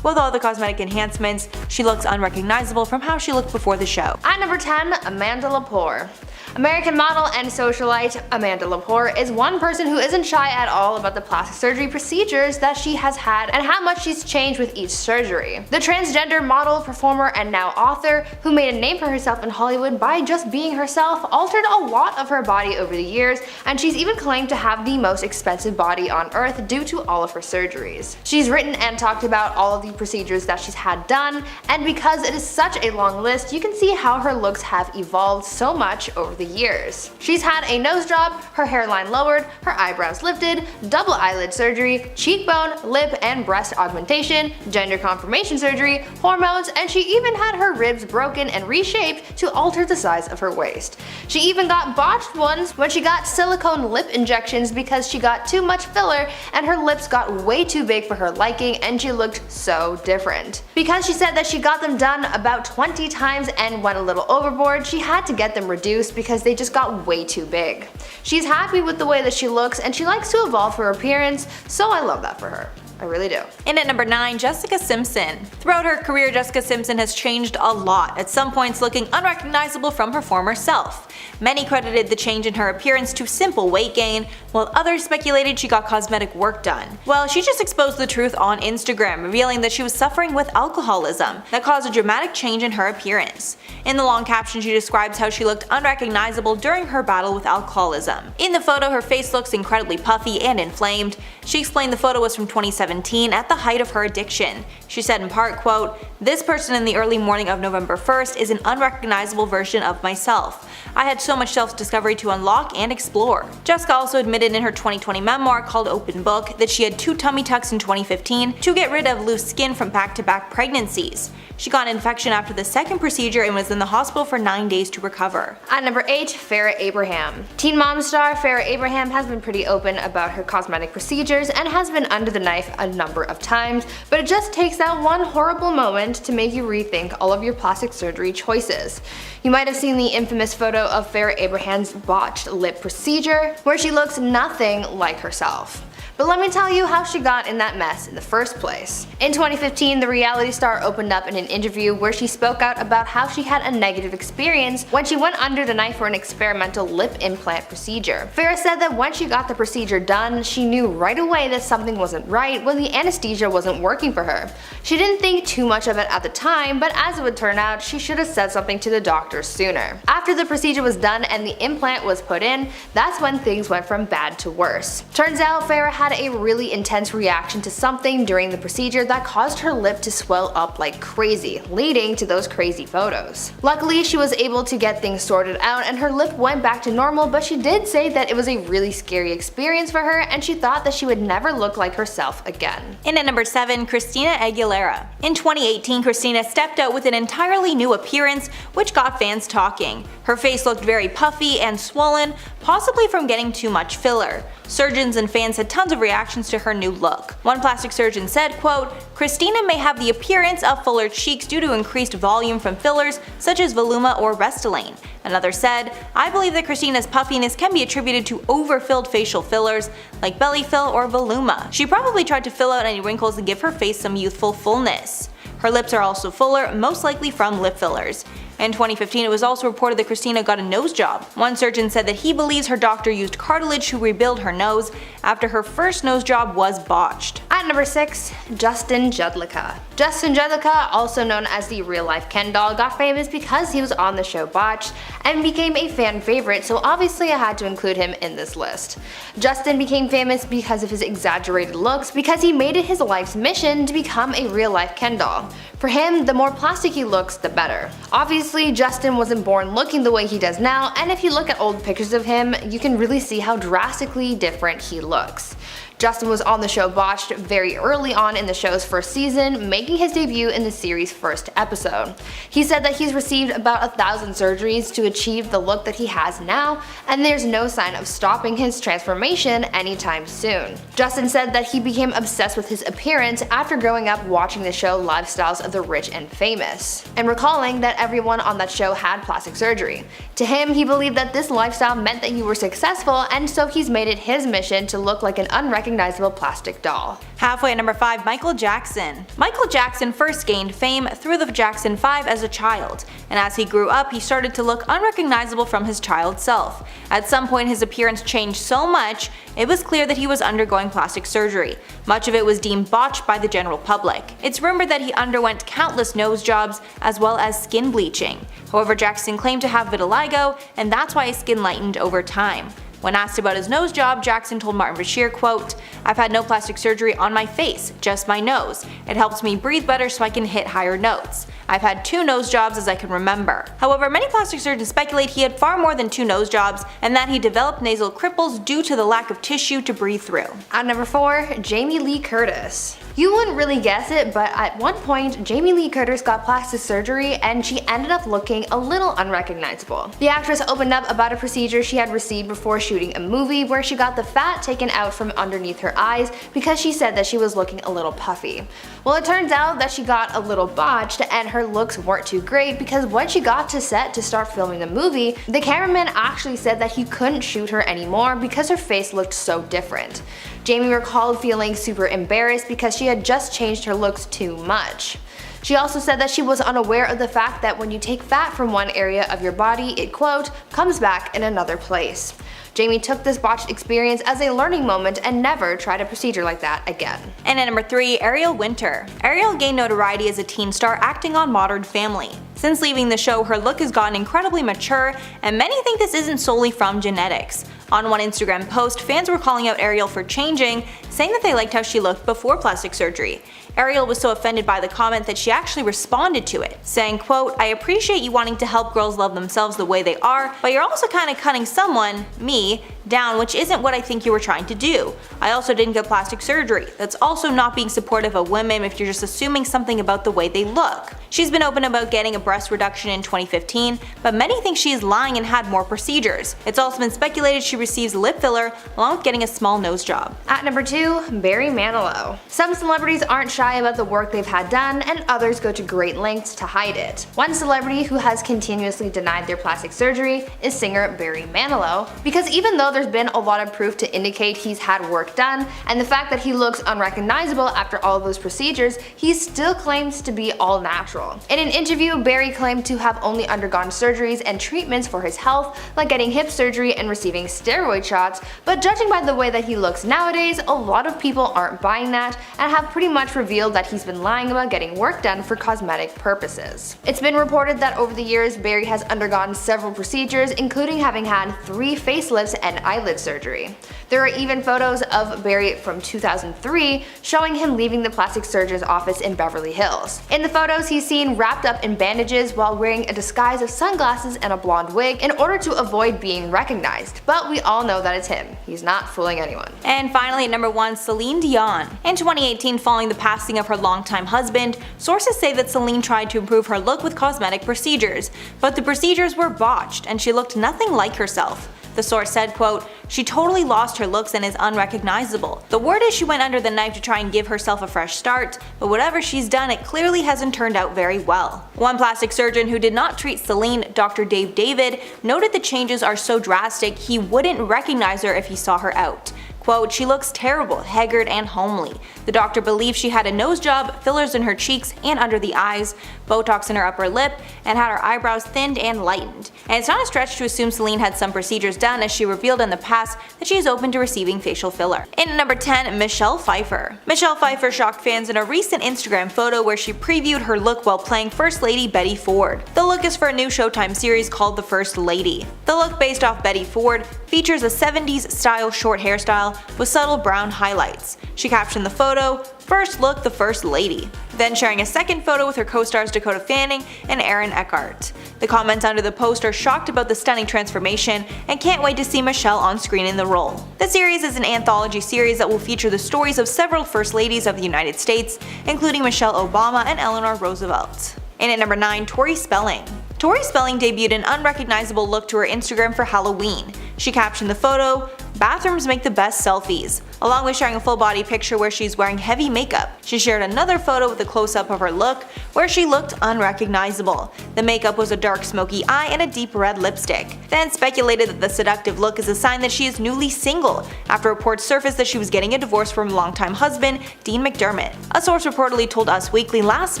With all the cosmetic enhancements, she looks unrecognizable from how she looked before the show. At number 10, Amanda Lepore. American model and socialite Amanda Lepore is one person who isn't shy at all about the plastic surgery procedures that she has had and how much she's changed with each surgery. The transgender model, performer, and now author, who made a name for herself in Hollywood by just being herself, altered a lot of her body over the years, and she's even claimed to have the most expensive body on earth due to all of her surgeries. She's written and talked about all of the procedures that she's had done, and because it is such a long list, you can see how her looks have evolved so much over the years. She's had a nose job, her hairline lowered, her eyebrows lifted, double eyelid surgery, cheekbone, lip, and breast augmentation, gender confirmation surgery, hormones, and she even had her ribs broken and reshaped to alter the size of her waist. She even got botched ones when she got silicone lip injections because she got too much filler and her lips got way too big for her liking and she looked so different. Because she said that she got them done about 20 times and went a little overboard, she had to get them reduced because they just got way too big. She's happy with the way that she looks and she likes to evolve her appearance, so I love that for her. I really do. And at number 9, Jessica Simpson. Throughout her career, Jessica Simpson has changed a lot, at some points looking unrecognizable from her former self. Many credited the change in her appearance to simple weight gain, while others speculated she got cosmetic work done. Well, she just exposed the truth on Instagram, revealing that she was suffering with alcoholism that caused a dramatic change in her appearance. In the long caption, she describes how she looked unrecognizable during her battle with alcoholism. In the photo, her face looks incredibly puffy and inflamed. She explained the photo was from 2017 at the height of her addiction. She said in part, quote, "This person in the early morning of November 1st is an unrecognizable version of myself. I had so much self-discovery to unlock and explore." Jessica also admitted in her 2020 memoir called Open Book that she had 2 tummy tucks in 2015 to get rid of loose skin from back-to-back pregnancies. She got an infection after the second procedure and was in the hospital for 9 days to recover. At number 8, Farrah Abraham. Teen Mom star Farrah Abraham has been pretty open about her cosmetic procedures and has been under the knife a number of times, but it just takes that one horrible moment to make you rethink all of your plastic surgery choices. You might have seen the infamous photo of Farrah Abraham's botched lip procedure, where she looks nothing like herself. But let me tell you how she got in that mess in the first place. In 2015, the reality star opened up in an interview where she spoke out about how she had a negative experience when she went under the knife for an experimental lip implant procedure. Farrah said that when she got the procedure done, she knew right away that something wasn't right when the anesthesia wasn't working for her. She didn't think too much of it at the time, but as it would turn out, she should have said something to the doctor sooner. After the procedure was done and the implant was put in, that's when things went from bad to worse. Turns out Farrah had had a really intense reaction to something during the procedure that caused her lip to swell up like crazy, leading to those crazy photos. Luckily, she was able to get things sorted out and her lip went back to normal, but she did say that it was a really scary experience for her and she thought that she would never look like herself again. In at number 7, Christina Aguilera. In 2018, Christina stepped out with an entirely new appearance, which got fans talking. Her face looked very puffy and swollen, possibly from getting too much filler. Surgeons and fans had tons of reactions to her new look. One plastic surgeon said, quote, "Christina may have the appearance of fuller cheeks due to increased volume from fillers such as Voluma or Restylane." Another said, "I believe that Christina's puffiness can be attributed to overfilled facial fillers like belly fill or Voluma. She probably tried to fill out any wrinkles and give her face some youthful fullness." Her lips are also fuller, most likely from lip fillers. In 2015, it was also reported that Christina got a nose job. One surgeon said that he believes her doctor used cartilage to rebuild her nose after her first nose job was botched. At number 6, Justin Jedlicka. Justin Jedlicka, also known as the real-life Ken doll, got famous because he was on the show Botched and became a fan favorite, so obviously I had to include him in this list. Justin became famous because of his exaggerated looks, because he made it his life's mission to become a real-life Ken doll. For him, the more plastic he looks, the better. Obviously, Justin wasn't born looking the way he does now, and if you look at old pictures of him, you can really see how drastically different he looks. Justin was on the show Botched very early on in the show's first season, making his debut in the series' first episode. He said that he's received about 1,000 surgeries to achieve the look that he has now, and there's no sign of stopping his transformation anytime soon. Justin said that he became obsessed with his appearance after growing up watching the show Lifestyles of the Rich and Famous, and recalling that everyone on that show had plastic surgery. To him, he believed that this lifestyle meant that you were successful, and so he's made it his mission to look like an unrecognizable plastic doll. Halfway at number 5, Michael Jackson. Michael Jackson first gained fame through the Jackson 5 as a child, and as he grew up he started to look unrecognizable from his child self. At some point his appearance changed so much, it was clear that he was undergoing plastic surgery. Much of it was deemed botched by the general public. It's rumored that he underwent countless nose jobs as well as skin bleaching. However, Jackson claimed to have vitiligo, and that's why his skin lightened over time. When asked about his nose job, Jackson told Martin Bashir, quote, "I've had no plastic surgery on my face, just my nose. It helps me breathe better so I can hit higher notes. I've had 2 nose jobs as I can remember." However, many plastic surgeons speculate he had far more than 2 nose jobs and that he developed nasal cripples due to the lack of tissue to breathe through. At number 4, Jamie Lee Curtis. You wouldn't really guess it, but at one point, Jamie Lee Curtis got plastic surgery and she ended up looking a little unrecognizable. The actress opened up about a procedure she had received before shooting a movie where she got the fat taken out from underneath her eyes because she said that she was looking a little puffy. Well, it turns out that she got a little botched and her looks weren't too great because when she got to set to start filming the movie, the cameraman actually said that he couldn't shoot her anymore because her face looked so different. Jamie recalled feeling super embarrassed because she had just changed her looks too much. She also said that she was unaware of the fact that when you take fat from one area of your body, it, quote, "comes back in another place." Jamie took this botched experience as a learning moment and never tried a procedure like that again. And at number 3, Ariel Winter. Ariel gained notoriety as a teen star acting on Modern Family. Since leaving the show, her look has gotten incredibly mature, and many think this isn't solely from genetics. On one Instagram post, fans were calling out Ariel for changing, saying that they liked how she looked before plastic surgery. Ariel was so offended by the comment that she actually responded to it, saying, quote, "I appreciate you wanting to help girls love themselves the way they are, but you're also kinda cutting someone, me, down, which isn't what I think you were trying to do. I also didn't get plastic surgery. That's also not being supportive of women if you're just assuming something about the way they look." She's been open about getting a breast reduction in 2015, but many think she is lying and had more procedures. It's also been speculated she receives lip filler along with getting a small nose job. At number 2, Barry Manilow. Some celebrities aren't shy about the work they've had done, and others go to great lengths to hide it. One celebrity who has continuously denied their plastic surgery is singer Barry Manilow, because even though there's been a lot of proof to indicate he's had work done, and the fact that he looks unrecognizable after all of those procedures, he still claims to be all natural. In an interview, Barry claimed to have only undergone surgeries and treatments for his health, like getting hip surgery and receiving steroid shots, but judging by the way that he looks nowadays, a lot of people aren't buying that and have pretty much revealed that he's been lying about getting work done for cosmetic purposes. It's been reported that over the years, Barry has undergone several procedures, including having had 3 facelifts and eyelid surgery. There are even photos of Barry from 2003 showing him leaving the plastic surgeon's office in Beverly Hills. In the photos, he's seen wrapped up in bandages while wearing a disguise of sunglasses and a blonde wig in order to avoid being recognized. But we all know that it's him. He's not fooling anyone. And finally at number 1, Celine Dion. In 2018, following the passing of her longtime husband, sources say that Celine tried to improve her look with cosmetic procedures, but the procedures were botched and she looked nothing like herself. The source said, quote, "She totally lost her looks and is unrecognizable. The word is she went under the knife to try and give herself a fresh start, but whatever she's done, it clearly hasn't turned out very well." One plastic surgeon who did not treat Celine, Dr. Dave David, noted the changes are so drastic he wouldn't recognize her if he saw her out. Quote, "She looks terrible, haggard, and homely. The doctor believes she had a nose job, fillers in her cheeks and under the eyes, Botox in her upper lip, and had her eyebrows thinned and lightened. And it's not a stretch to assume Celine had some procedures done, as she revealed in the past that she is open to receiving facial filler." In number 10, Michelle Pfeiffer. Michelle Pfeiffer shocked fans in a recent Instagram photo where she previewed her look while playing First Lady Betty Ford. The look is for a new Showtime series called The First Lady. The look, based off Betty Ford, features a 70s style short hairstyle with subtle brown highlights. She captioned the photo, "First look the First Lady," then sharing a second photo with her co-stars Dakota Fanning and Aaron Eckhart. The comments under the post are shocked about the stunning transformation and can't wait to see Michelle on screen in the role. The series is an anthology series that will feature the stories of several First Ladies of the United States, including Michelle Obama and Eleanor Roosevelt. And at number 9, Tori Spelling. Tori Spelling debuted an unrecognizable look to her Instagram for Halloween. She captioned the photo, "Bathrooms make the best selfies," along with sharing a full body picture where she's wearing heavy makeup. She shared another photo with a close-up of her look where she looked unrecognizable. The makeup was a dark smoky eye and a deep red lipstick. Fans speculated that the seductive look is a sign that she is newly single, after reports surfaced that she was getting a divorce from longtime husband Dean McDermott. A source reportedly told Us Weekly last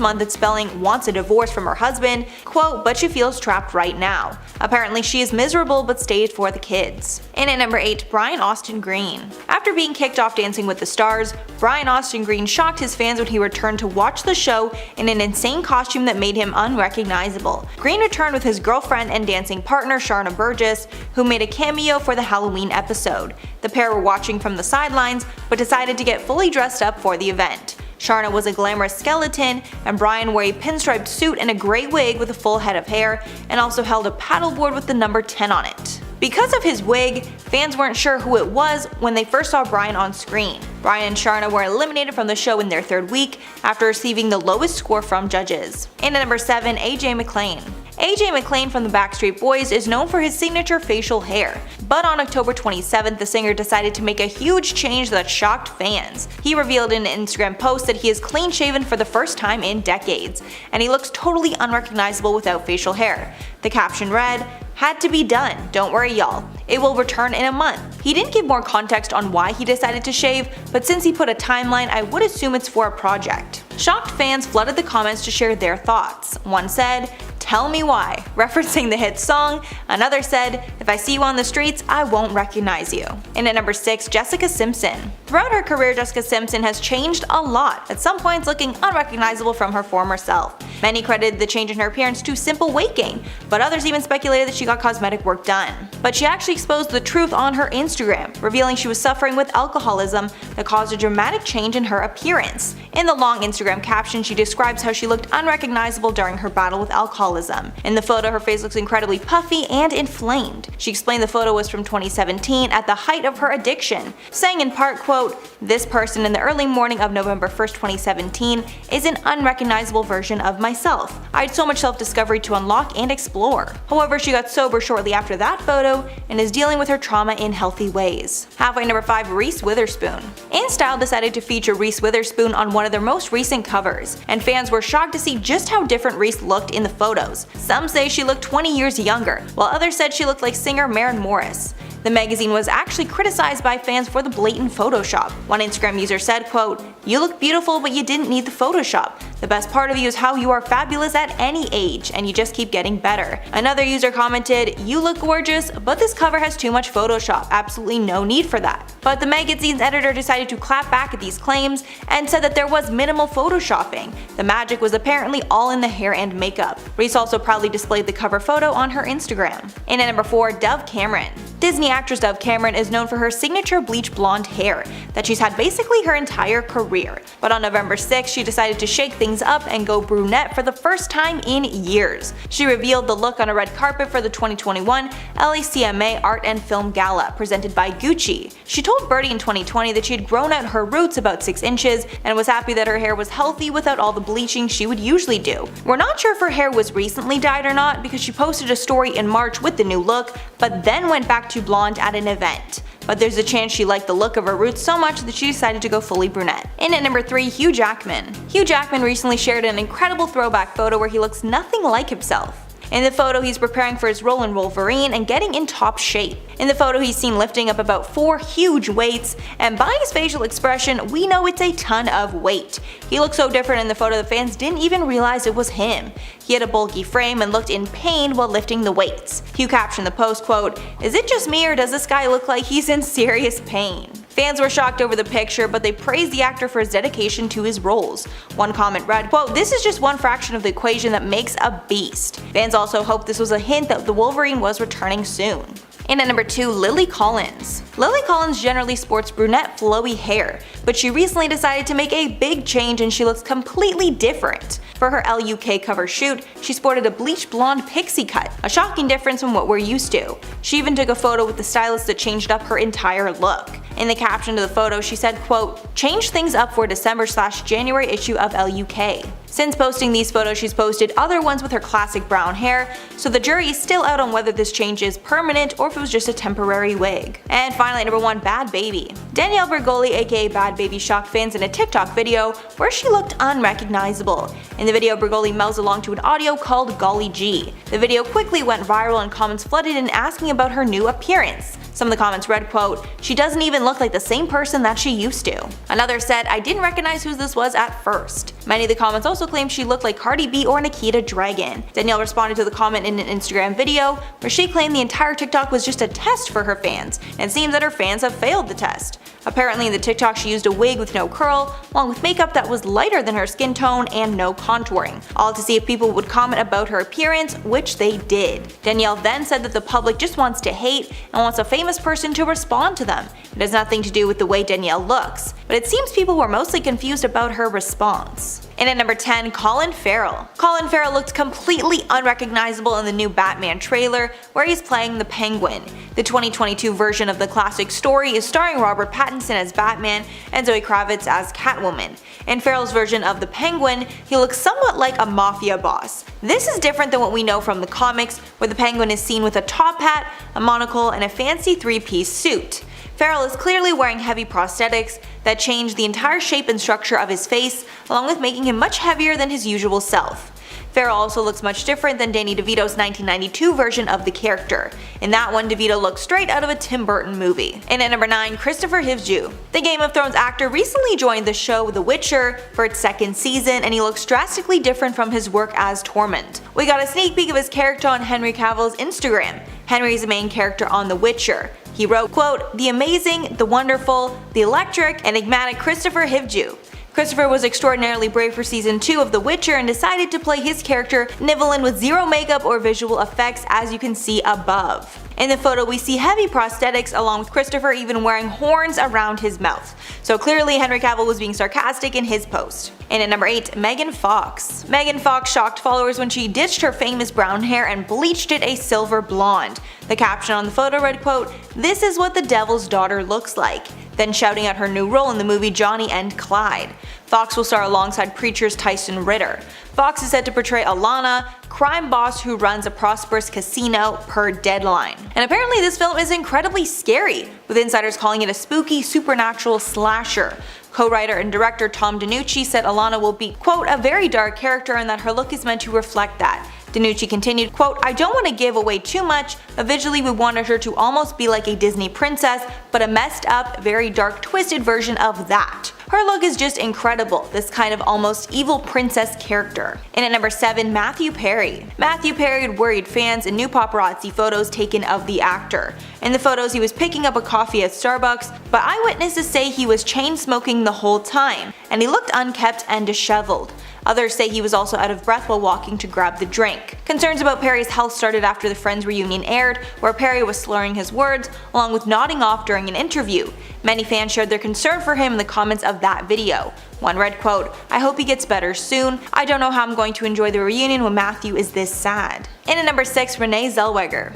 month that Spelling wants a divorce from her husband, quote, "but she feels trapped right now. Apparently she is miserable but stayed for the kids." And at number 8, Brian Austin Green. After being kicked off Dancing with the Stars, Brian Austin Green shocked his fans when he returned to watch the show in an insane costume that made him unrecognizable. Green returned with his girlfriend and dancing partner Sharna Burgess, who made a cameo for the Halloween episode. The pair were watching from the sidelines, but decided to get fully dressed up for the event. Sharna was a glamorous skeleton, and Brian wore a pinstriped suit and a gray wig with a full head of hair, and also held a paddleboard with the number 10 on it. Because of his wig, fans weren't sure who it was when they first saw Brian on screen. Brian and Sharna were eliminated from the show in their 3rd week after receiving the lowest score from judges. And at number 7, AJ McLean. AJ McLean from the Backstreet Boys is known for his signature facial hair, but on October 27th the singer decided to make a huge change that shocked fans. He revealed in an Instagram post that he is clean shaven for the first time in decades, and he looks totally unrecognizable without facial hair. The caption read, "Had to be done, don't worry y'all. It will return in a month." He didn't give more context on why he decided to shave, but since he put a timeline, I would assume it's for a project. Shocked fans flooded the comments to share their thoughts. One said, "Tell me why," referencing the hit song. Another said, "If I see you on the streets, I won't recognize you." And at number 6, Jessica Simpson. Throughout her career, Jessica Simpson has changed a lot, at some points looking unrecognizable from her former self. Many credited the change in her appearance to simple weight gain, but others even speculated that she got cosmetic work done. But she actually exposed the truth on her Instagram, revealing she was suffering with alcoholism that caused a dramatic change in her appearance. In the long Instagram caption, she describes how she looked unrecognizable during her battle with alcoholism. In the photo, her face looks incredibly puffy and inflamed. She explained the photo was from 2017 at the height of her addiction, saying in part, quote, "This person in the early morning of November 1st, 2017 is an unrecognizable version of myself. I had so much self-discovery to unlock and explore." However, she got sober shortly after that photo and is dealing with her trauma in healthy ways. Halfway number 5, Reese Witherspoon. InStyle decided to feature Reese Witherspoon on one of their most recent covers, and fans were shocked to see just how different Reese looked in the photos. Some say she looked 20 years younger, while others said she looked like singer Maren Morris. The magazine was actually criticized by fans for the blatant Photoshop. One Instagram user said, quote, "You look beautiful, but you didn't need the Photoshop. The best part of you is how you are fabulous at any age, and you just keep getting better. Another user commented, "You look gorgeous, but this cover has too much Photoshop, absolutely no need for that." But the magazine's editor decided to clap back at these claims and said that there was minimal photoshopping. The magic was apparently all in the hair and makeup. Reese also proudly displayed the cover photo on her Instagram. And at number 4, Dove Cameron. Disney actress Dove Cameron is known for her signature bleach blonde hair that she's had basically her entire career. But on November 6th, she decided to shake things up and go brunette for the first time in years. She revealed the look on a red carpet for the 2021 LACMA Art and Film Gala presented by Gucci. She told Birdie in 2020 that she had grown out her roots about 6 inches and was happy that her hair was healthy without all the bleaching she would usually do. We're not sure if her hair was recently dyed or not because she posted a story in March with the new look, but then went back to blonde at an event. But there's a chance she liked the look of her roots so much that she decided to go fully brunette. In at number 3, Hugh Jackman. Hugh Jackman recently shared an incredible throwback photo where he looks nothing like himself. In the photo, he's preparing for his role in Wolverine and getting in top shape. In the photo, he's seen lifting up about 4 huge weights, and by his facial expression, we know it's a ton of weight. He looked so different in the photo that fans didn't even realize it was him. He had a bulky frame and looked in pain while lifting the weights. Hugh captioned the post, quote, "Is it just me or does this guy look like he's in serious pain?" Fans were shocked over the picture, but they praised the actor for his dedication to his roles. One comment read, quote, "This is just one fraction of the equation that makes a beast." Fans also hoped this was a hint that the Wolverine was returning soon. In at number 2, Lily Collins. Lily Collins generally sports brunette flowy hair, but she recently decided to make a big change and she looks completely different. For her LUK cover shoot, she sported a bleach blonde pixie cut, a shocking difference from what we're used to. She even took a photo with the stylist that changed up her entire look. In the caption to the photo, she said, quote, "Change things up for December/January issue of LUK." Since posting these photos, she's posted other ones with her classic brown hair, so the jury is still out on whether this change is permanent or if it was just a temporary wig. And finally, number 1, Bhad Bhabie. Danielle Bregoli aka Bhad Bhabie shocked fans in a TikTok video where she looked unrecognizable. In the video, Bregoli mouths along to an audio called Golly G. The video quickly went viral and comments flooded in asking about her new appearance. Some of the comments read, quote, "She doesn't even look like the same person that she used to." Another said, "I didn't recognize who this was at first." Many of the comments also claimed she looked like Cardi B or Nikita Dragon. Danielle responded to the comment in an Instagram video where she claimed the entire TikTok was just a test for her fans, and it seems that her fans have failed the test. Apparently in the TikTok she used a wig with no curl, along with makeup that was lighter than her skin tone and no contouring, all to see if people would comment about her appearance, which they did. Danielle then said that the public just wants to hate and wants a famous person to respond to them. It has nothing to do with the way Danielle looks, but it seems people were mostly confused about her response. And at number 10, Colin Farrell. Colin Farrell looked completely unrecognizable in the new Batman trailer where he's playing the Penguin. The 2022 version of the classic story is starring Robert Pattinson as Batman and Zoe Kravitz as Catwoman. In Farrell's version of the Penguin, he looks somewhat like a mafia boss. This is different than what we know from the comics, where the Penguin is seen with a top hat, a monocle, and a fancy 3-piece suit. Farrell is clearly wearing heavy prosthetics that change the entire shape and structure of his face, along with making him much heavier than his usual self. Farrell also looks much different than Danny DeVito's 1992 version of the character. In that one, DeVito looks straight out of a Tim Burton movie. And at number 9, Christopher Hivju. The Game of Thrones actor recently joined the show The Witcher for its 2nd season, and he looks drastically different from his work as Tormund. We got a sneak peek of his character on Henry Cavill's Instagram. Henry is the main character on The Witcher. He wrote, quote, "The amazing, the wonderful, the electric, enigmatic Christopher Hivju." Christopher was extraordinarily brave for season 2 of The Witcher and decided to play his character Nivellen with zero makeup or visual effects, as you can see above. In the photo we see heavy prosthetics along with Christopher even wearing horns around his mouth. So clearly Henry Cavill was being sarcastic in his post. And at number 8, Megan Fox. Megan Fox shocked followers when she ditched her famous brown hair and bleached it a silver blonde. The caption on the photo read, quote, "This is what the devil's daughter looks like," then shouting out her new role in the movie Johnny and Clyde. Fox will star alongside Preacher's Tyson Ritter. Fox is set to portray Alana, crime boss who runs a prosperous casino per Deadline. And apparently this film is incredibly scary, with insiders calling it a spooky supernatural slasher. Co-writer and director Tom DeNucci said Alana will be, quote, "a very dark character and that her look is meant to reflect that." DeNucci continued, quote, "I don't want to give away too much, but visually we wanted her to almost be like a Disney princess, but a messed up, very dark, twisted version of that. Her look is just incredible, this kind of almost evil princess character. And at number 7, Matthew Perry. Matthew Perry had worried fans in new paparazzi photos taken of the actor. In the photos, he was picking up a coffee at Starbucks, but eyewitnesses say he was chain smoking the whole time, and he looked unkempt and disheveled. Others say he was also out of breath while walking to grab the drink. Concerns about Perry's health started after the Friends reunion aired, where Perry was slurring his words, along with nodding off during an interview. Many fans shared their concern for him in the comments of that video. One read, quote, "I hope he gets better soon. I don't know how I'm going to enjoy the reunion when Matthew is this sad." And at number 6, Renee Zellweger.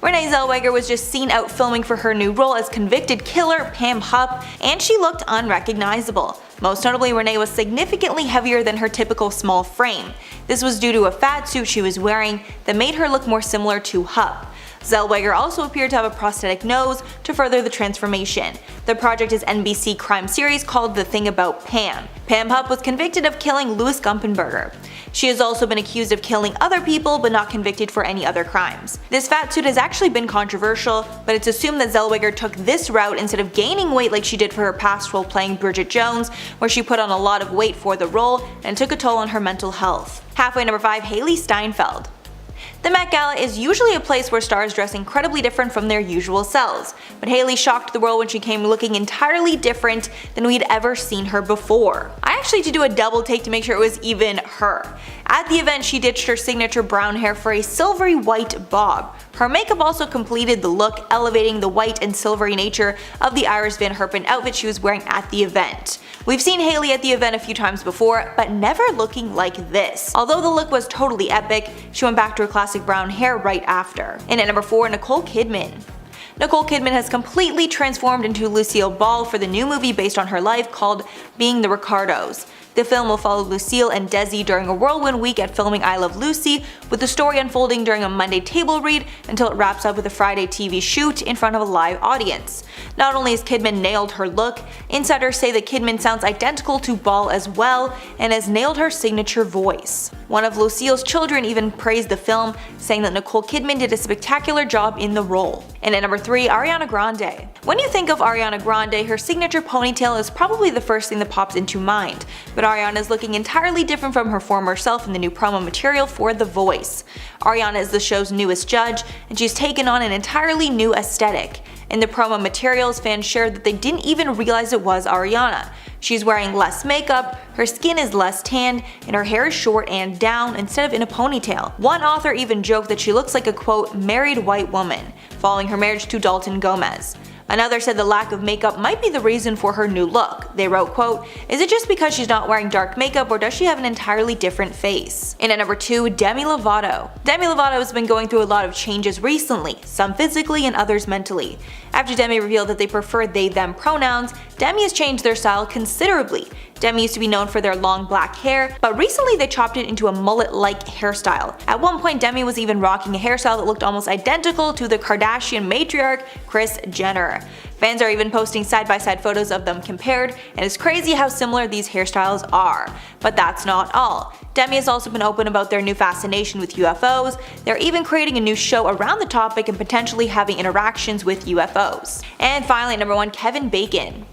Renee Zellweger was just seen out filming for her new role as convicted killer Bhad Bhabie, and she looked unrecognizable. Most notably, Renee was significantly heavier than her typical small frame. This was due to a fat suit she was wearing that made her look more similar to Bhabie. Zellweger also appeared to have a prosthetic nose to further the transformation. The project is NBC crime series called The Thing About Pam. Bhad Bhabie was convicted of killing Louis Gumpenberger. She has also been accused of killing other people but not convicted for any other crimes. This fat suit has actually been controversial, but it's assumed that Zellweger took this route instead of gaining weight like she did for her past role playing Bridget Jones, where she put on a lot of weight for the role and took a toll on her mental health. Halfway, number 5, Hailee Steinfeld. The Met Gala is usually a place where stars dress incredibly different from their usual selves, but Hailee shocked the world when she came looking entirely different than we'd ever seen her before. I actually had to do a double take to make sure it was even her. At the event, she ditched her signature brown hair for a silvery white bob. Her makeup also completed the look, elevating the white and silvery nature of the Iris Van Herpen outfit she was wearing at the event. We've seen Hailee at the event a few times before, but never looking like this. Although the look was totally epic, she went back to her classic brown hair right after. And at number 4, Nicole Kidman. Nicole Kidman has completely transformed into Lucille Ball for the new movie based on her life called Being the Ricardos. The film will follow Lucille and Desi during a whirlwind week at filming I Love Lucy, with the story unfolding during a Monday table read until it wraps up with a Friday TV shoot in front of a live audience. Not only has Kidman nailed her look, insiders say that Kidman sounds identical to Ball as well and has nailed her signature voice. One of Lucille's children even praised the film, saying that Nicole Kidman did a spectacular job in the role. And at number 3, Ariana Grande. When you think of Ariana Grande, her signature ponytail is probably the first thing that pops into mind, but Ariana is looking entirely different from her former self in the new promo material for The Voice. Ariana is the show's newest judge, and she's taken on an entirely new aesthetic. In the promo materials, fans shared that they didn't even realize it was Ariana. She's wearing less makeup, her skin is less tanned, and her hair is short and down instead of in a ponytail. One author even joked that she looks like a quote, married white woman, following her marriage to Dalton Gomez. Another said the lack of makeup might be the reason for her new look. They wrote, quote, "Is it just because she's not wearing dark makeup or does she have an entirely different face?" And at number 2, Demi Lovato. Demi Lovato has been going through a lot of changes recently, some physically and others mentally. After Demi revealed that they prefer they/them pronouns, Demi has changed their style considerably. Demi used to be known for their long black hair, but recently they chopped it into a mullet-like hairstyle. At one point, Demi was even rocking a hairstyle that looked almost identical to the Kardashian matriarch Kris Jenner. Fans are even posting side-by-side photos of them compared, and it's crazy how similar these hairstyles are. But that's not all. Demi has also been open about their new fascination with UFOs. They're even creating a new show around the topic and potentially having interactions with UFOs. And finally, number 1, Kevin Bacon.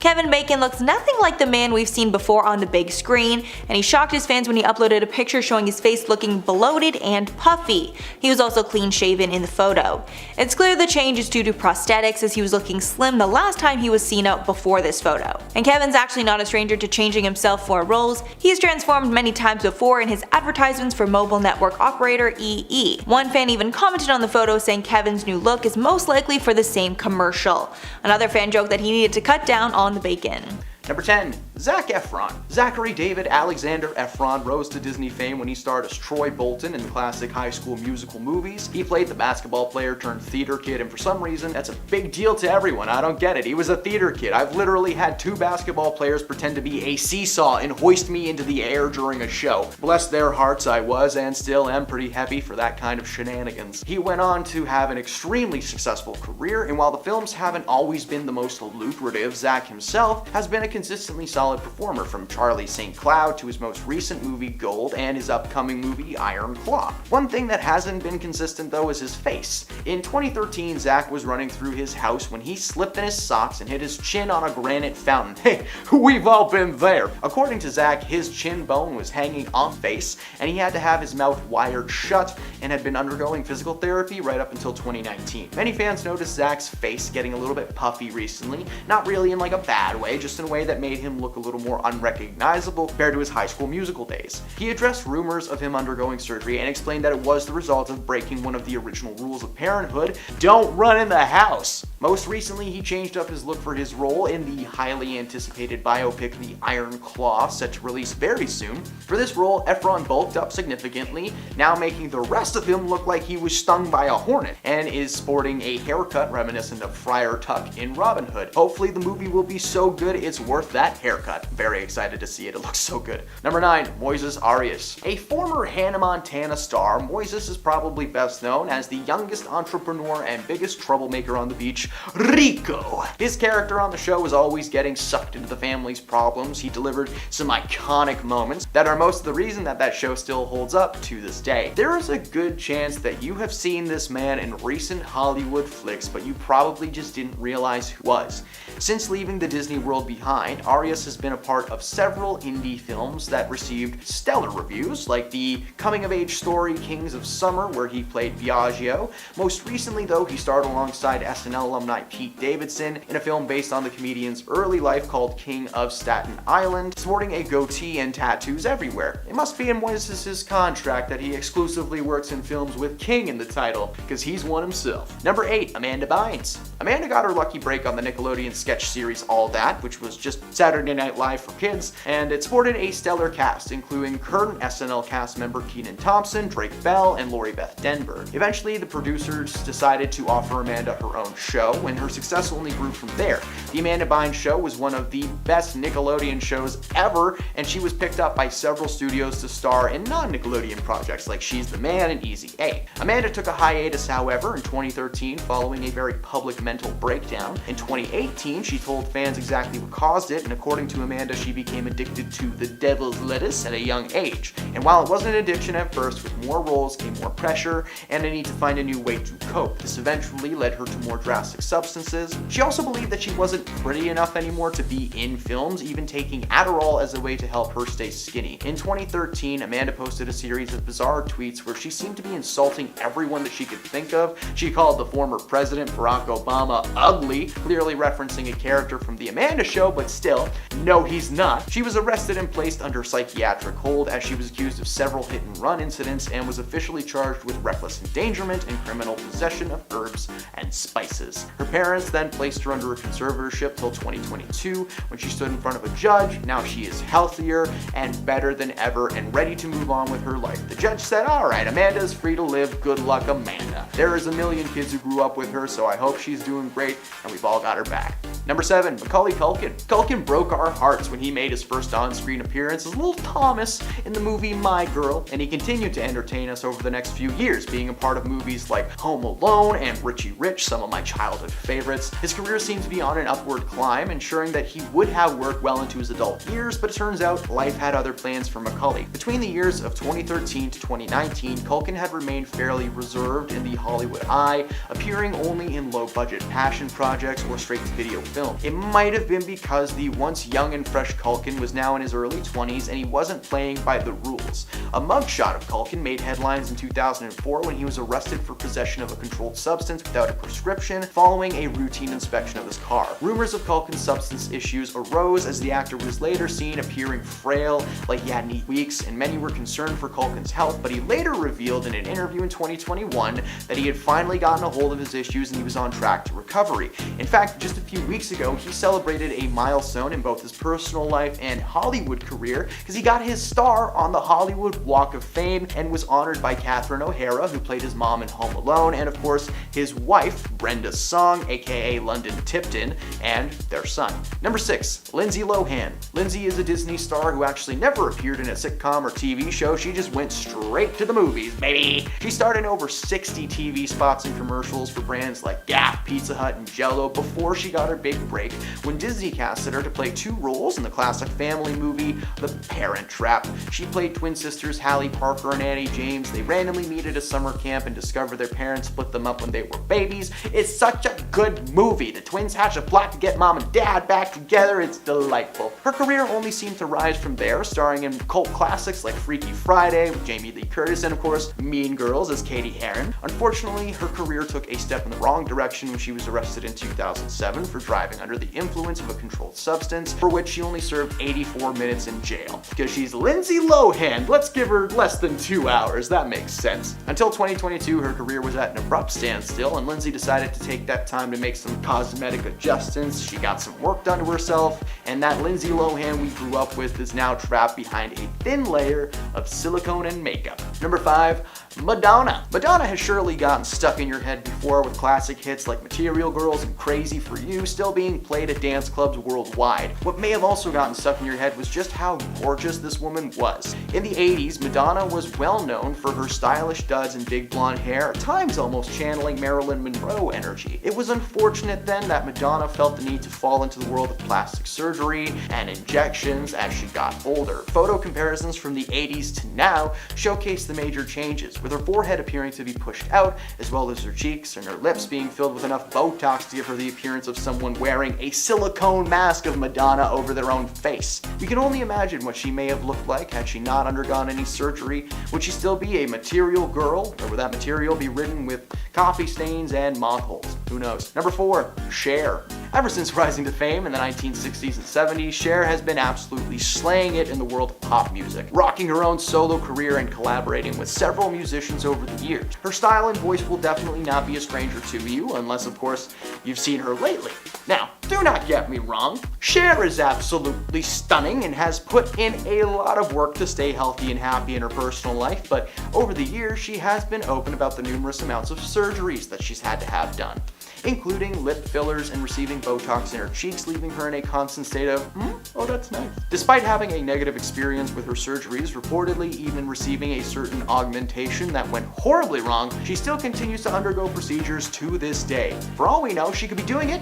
Kevin Bacon looks nothing like the man we've seen before on the big screen, and he shocked his fans when he uploaded a picture showing his face looking bloated and puffy. He was also clean shaven in the photo. It's clear the change is due to prosthetics, as he was looking slim the last time he was seen out before this photo. And Kevin's actually not a stranger to changing himself for roles. He's transformed many times before in his advertisements for mobile network operator EE. One fan even commented on the photo saying Kevin's new look is most likely for the same commercial. Another fan joked that he needed to cut down on the bacon. Number 10, Zac Efron. Zachary David Alexander Efron rose to Disney fame when he starred as Troy Bolton in the classic High School Musical movies. He played the basketball player turned theater kid, and for some reason, that's a big deal to everyone. I don't get it. He was a theater kid. I've literally had 2 basketball players pretend to be a seesaw and hoist me into the air during a show. Bless their hearts, I was and still am pretty happy for that kind of shenanigans. He went on to have an extremely successful career, and while the films haven't always been the most lucrative, Zac himself has been a consistently solid solid performer, from Charlie St. Cloud to his most recent movie Gold and his upcoming movie Iron Claw. One thing that hasn't been consistent though is his face. In 2013, Zac was running through his house when he slipped in his socks and hit his chin on a granite fountain. Hey, we've all been there. According to Zac, his chin bone was hanging off face and he had to have his mouth wired shut and had been undergoing physical therapy right up until 2019. Many fans noticed Zac's face getting a little bit puffy recently, not really in like a bad way, just in a way that made him look a little more unrecognizable compared to his High School Musical days. He addressed rumors of him undergoing surgery and explained that it was the result of breaking one of the original rules of parenthood: don't run in the house. Most recently, he changed up his look for his role in the highly anticipated biopic The Iron Claw, set to release very soon. For this role, Efron bulked up significantly, now making the rest of him look like he was stung by a hornet, and is sporting a haircut reminiscent of Friar Tuck in Robin Hood. Hopefully the movie will be so good it's worth that haircut. Very excited to see it, it looks so good. Number 9, Moises Arias. A former Hannah Montana star, Moises is probably best known as the youngest entrepreneur and biggest troublemaker on the beach, Rico. His character on the show was always getting sucked into the family's problems. He delivered some iconic moments that are most of the reason that show still holds up to this day. There is a good chance that you have seen this man in recent Hollywood flicks, but you probably just didn't realize who he was. Since leaving the Disney World behind, Arias has been a part of several indie films that received stellar reviews, like the coming-of-age story Kings of Summer, where he played Biagio. Most recently, though, he starred alongside SNL alumni Pete Davidson in a film based on the comedian's early life called King of Staten Island, sporting a goatee and tattoos everywhere. It must be in Moises' contract that he exclusively works in films with King in the title, because he's one himself. Number 8, Amanda Bynes. Amanda got her lucky break on the Nickelodeon sketch series All That, which was just Saturday Night Live for kids, and it sported a stellar cast, including current SNL cast member Kenan Thompson, Drake Bell, and Lori Beth Denberg. Eventually, the producers decided to offer Amanda her own show, and her success only grew from there. The Amanda Bynes Show was one of the best Nickelodeon shows ever, and she was picked up by several studios to star in non-Nickelodeon projects like She's the Man and Easy A. Amanda took a hiatus, however, in 2013 following a very public mental breakdown. In 2018, she told fans exactly what caused it, and according to Amanda, she became addicted to the devil's lettuce at a young age. And while it wasn't an addiction at first, with more roles came more pressure and a need to find a new way to cope. This eventually led her to more drastic substances. She also believed that she wasn't pretty enough anymore to be in films, even taking Adderall as a way to help her stay skinny. In 2013, Amanda posted a series of bizarre tweets where she seemed to be insulting everyone that she could think of. She called the former president, Barack Obama, ugly, clearly referencing a character from The Amanda Show, but still, no he's not. She was arrested and placed under psychiatric hold as she was accused of several hit-and-run incidents and was officially charged with reckless endangerment and criminal possession of herbs and spices. Her parents then placed her under a conservatorship till 2022 when she stood in front of a judge. Now she is healthier and better than ever and ready to move on with her life. The judge said, "Alright, Amanda is free to live. Good luck, Amanda." There is a million kids who grew up with her, so I hope she's doing great and we've all got her back. Number 7, Macaulay Culkin. Culkin broke our hearts when he made his first on-screen appearance as little Thomas in the movie My Girl, and he continued to entertain us over the next few years, being a part of movies like Home Alone and Richie Rich, some of my childhood favorites. His career seemed to be on an upward climb, ensuring that he would have work well into his adult years, but it turns out life had other plans for Macaulay. Between the years of 2013 to 2019, Culkin had remained fairly reserved in the Hollywood eye, appearing only in low-budget passion projects or straight-to-video film. It might have been because the once young and fresh Culkin was now in his early 20s and he wasn't playing by the rules. A mugshot of Culkin made headlines in 2004 when he was arrested for possession of a controlled substance without a prescription following a routine inspection of his car. Rumors of Culkin's substance issues arose as the actor was later seen appearing frail, like he hadn't eaten weeks, and many were concerned for Culkin's health, but he later revealed in an interview in 2021 that he had finally gotten a hold of his issues and he was on track to recovery. In fact, just a few weeks ago, he celebrated a milestone in both his personal life and Hollywood career because he got his star on the Hollywood Hollywood Walk of Fame and was honored by Catherine O'Hara, who played his mom in Home Alone, and of course his wife, Brenda Song, aka London Tipton, and their son. Number 6, Lindsay Lohan. Lindsay is a Disney star who actually never appeared in a sitcom or TV show. She just went straight to the movies, baby. She starred in over 60 TV spots and commercials for brands like Gap, Pizza Hut, and Jell-O before she got her big break when Disney casted her to play 2 roles in the classic family movie The Parent Trap. She played twin sisters Hallie Parker and Annie James. They randomly meet at a summer camp and discover their parents split them up when they were babies. It's such a good movie. The twins hatch a plot to get mom and dad back together. It's delightful. Her career only seemed to rise from there, starring in cult classics like Freaky Friday with Jamie Lee Curtis and of course Mean Girls as Katie Heron. Unfortunately, her career took a step in the wrong direction when she was arrested in 2007 for driving under the influence of a controlled substance, for which she only served 84 minutes in jail. Because she's Lindsay Lohan, let's give her less than 2 hours. That makes sense. Until 2022, her career was at an abrupt standstill, and Lindsay decided to take that time to make some cosmetic adjustments. She got some work done to herself, and that Lindsay Lohan we grew up with is now trapped behind a thin layer of silicone and makeup. Number 5, Madonna. Madonna has surely gotten stuck in your head before with classic hits like Material Girls and Crazy for You still being played at dance clubs worldwide. What may have also gotten stuck in your head was just how gorgeous this woman was. In the 80s, Madonna was well known for her stylish duds and big blonde hair, at times almost channeling Marilyn Monroe energy. It was unfortunate then that Madonna felt the need to fall into the world of plastic surgery and injections as she got older. Photo comparisons from the 80s to now showcase the major changes, with her forehead appearing to be pushed out, as well as her cheeks and her lips being filled with enough Botox to give her the appearance of someone wearing a silicone mask of Madonna over their own face. We can only imagine what she may have looked like had she not undergone any surgery. Would she still be a material girl, or would that material be ridden with coffee stains and moth holes? Who knows? Number 4, Cher. Ever since rising to fame in the 1960s and 70s, Cher has been absolutely slaying it in the world of pop music, rocking her own solo career and collaborating with several musicians over the years. Her style and voice will definitely not be a stranger to you, unless of course you've seen her lately. Now, do not get me wrong, Cher is absolutely stunning and has put in a lot of work to stay healthy and happy in her personal life, but over the years she has been open about the numerous amounts of surgeries that she's had to have done, including lip fillers and receiving Botox in her cheeks, leaving her in a constant state of, oh that's nice. Despite having a negative experience with her surgeries, reportedly even receiving a certain augmentation that went horribly wrong, she still continues to undergo procedures to this day. For all we know, she could be doing it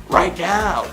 right now.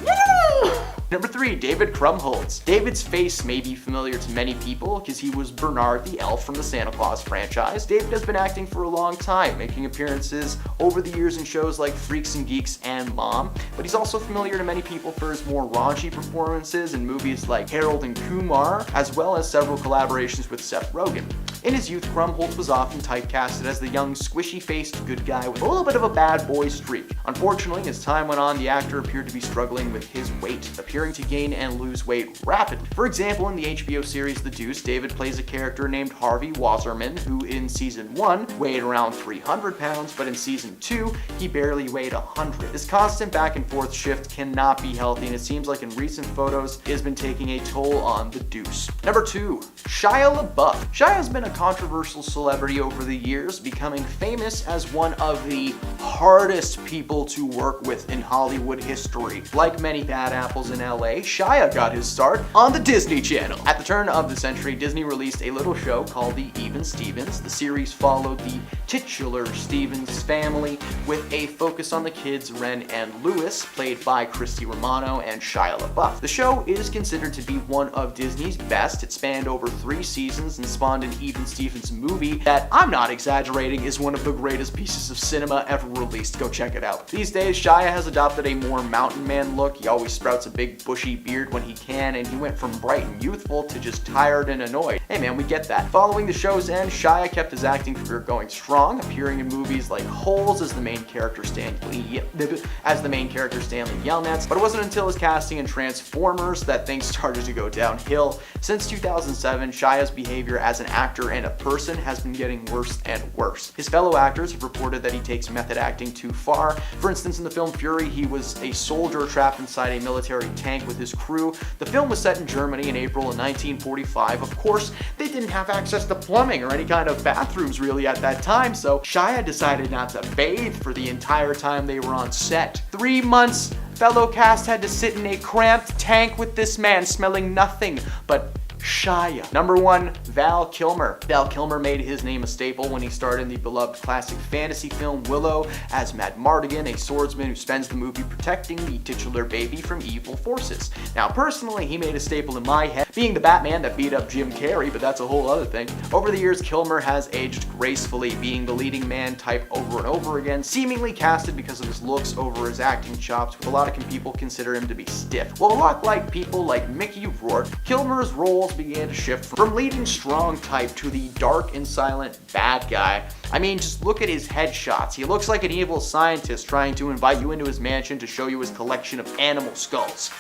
Number 3, David Krumholtz. David's face may be familiar to many people because he was Bernard the Elf from the Santa Claus franchise. David has been acting for a long time, making appearances over the years in shows like Freaks and Geeks and Mom, but he's also familiar to many people for his more raunchy performances in movies like Harold and Kumar, as well as several collaborations with Seth Rogen. In his youth, Krumholtz was often typecasted as the young, squishy-faced good guy with a little bit of a bad boy streak. Unfortunately, as time went on, the actor appeared to be struggling with his weight, appearing to gain and lose weight rapidly. For example, in the HBO series The Deuce, David plays a character named Harvey Wasserman, who in season 1 weighed around 300 pounds, but in season 2, he barely weighed 100. This constant back and forth shift cannot be healthy, and it seems like in recent photos, it has been taking a toll on The Deuce. Number 2, Shia LaBeouf. Shia has been a controversial celebrity over the years, becoming famous as one of the hardest people to work with in Hollywood history. Like many bad apples in LA, Shia got his start on the Disney Channel. At the turn of the century, Disney released a little show called The Even Stevens. The series followed the titular Stevens family with a focus on the kids Ren and Louis, played by Christy Romano and Shia LaBeouf. The show is considered to be one of Disney's best. It spanned over 3 seasons and spawned an Even Stevens movie that, I'm not exaggerating, is one of the greatest pieces of cinema ever released. Go check it out. These days, Shia has adopted a more mountain man look. He always sprouts a big bushy beard when he can, and he went from bright and youthful to just tired and annoyed. Hey man, we get that. Following the show's end, Shia kept his acting career going strong, appearing in movies like Holes as the main character Stanley Yelnats, but it wasn't until his casting in Transformers that things started to go downhill. Since 2007, Shia's behavior as an actor and a person has been getting worse and worse. His fellow actors have reported that he takes method acting too far. For instance, in the film Fury, he was a soldier trapped inside a military tank with his crew. The film was set in Germany in April of 1945. Of course, they didn't have access to plumbing or any kind of bathrooms really at that time, so Shia decided not to bathe for the entire time they were on set. 3 months, fellow cast had to sit in a cramped tank with this man smelling nothing but Shia. Number 1, Val Kilmer. Val Kilmer made his name a staple when he starred in the beloved classic fantasy film Willow as Mad Mardigan, a swordsman who spends the movie protecting the titular baby from evil forces. Now personally, he made a staple in my head, being the Batman that beat up Jim Carrey, but that's a whole other thing. Over the years, Kilmer has aged gracefully, being the leading man type over and over again, seemingly casted because of his looks over his acting chops, with a lot of people consider him to be stiff. Well, a lot like people like Mickey Rourke, Kilmer's roles began to shift from leading strong type to the dark and silent bad guy. I mean, just look at his headshots. He looks like an evil scientist trying to invite you into his mansion to show you his collection of animal skulls.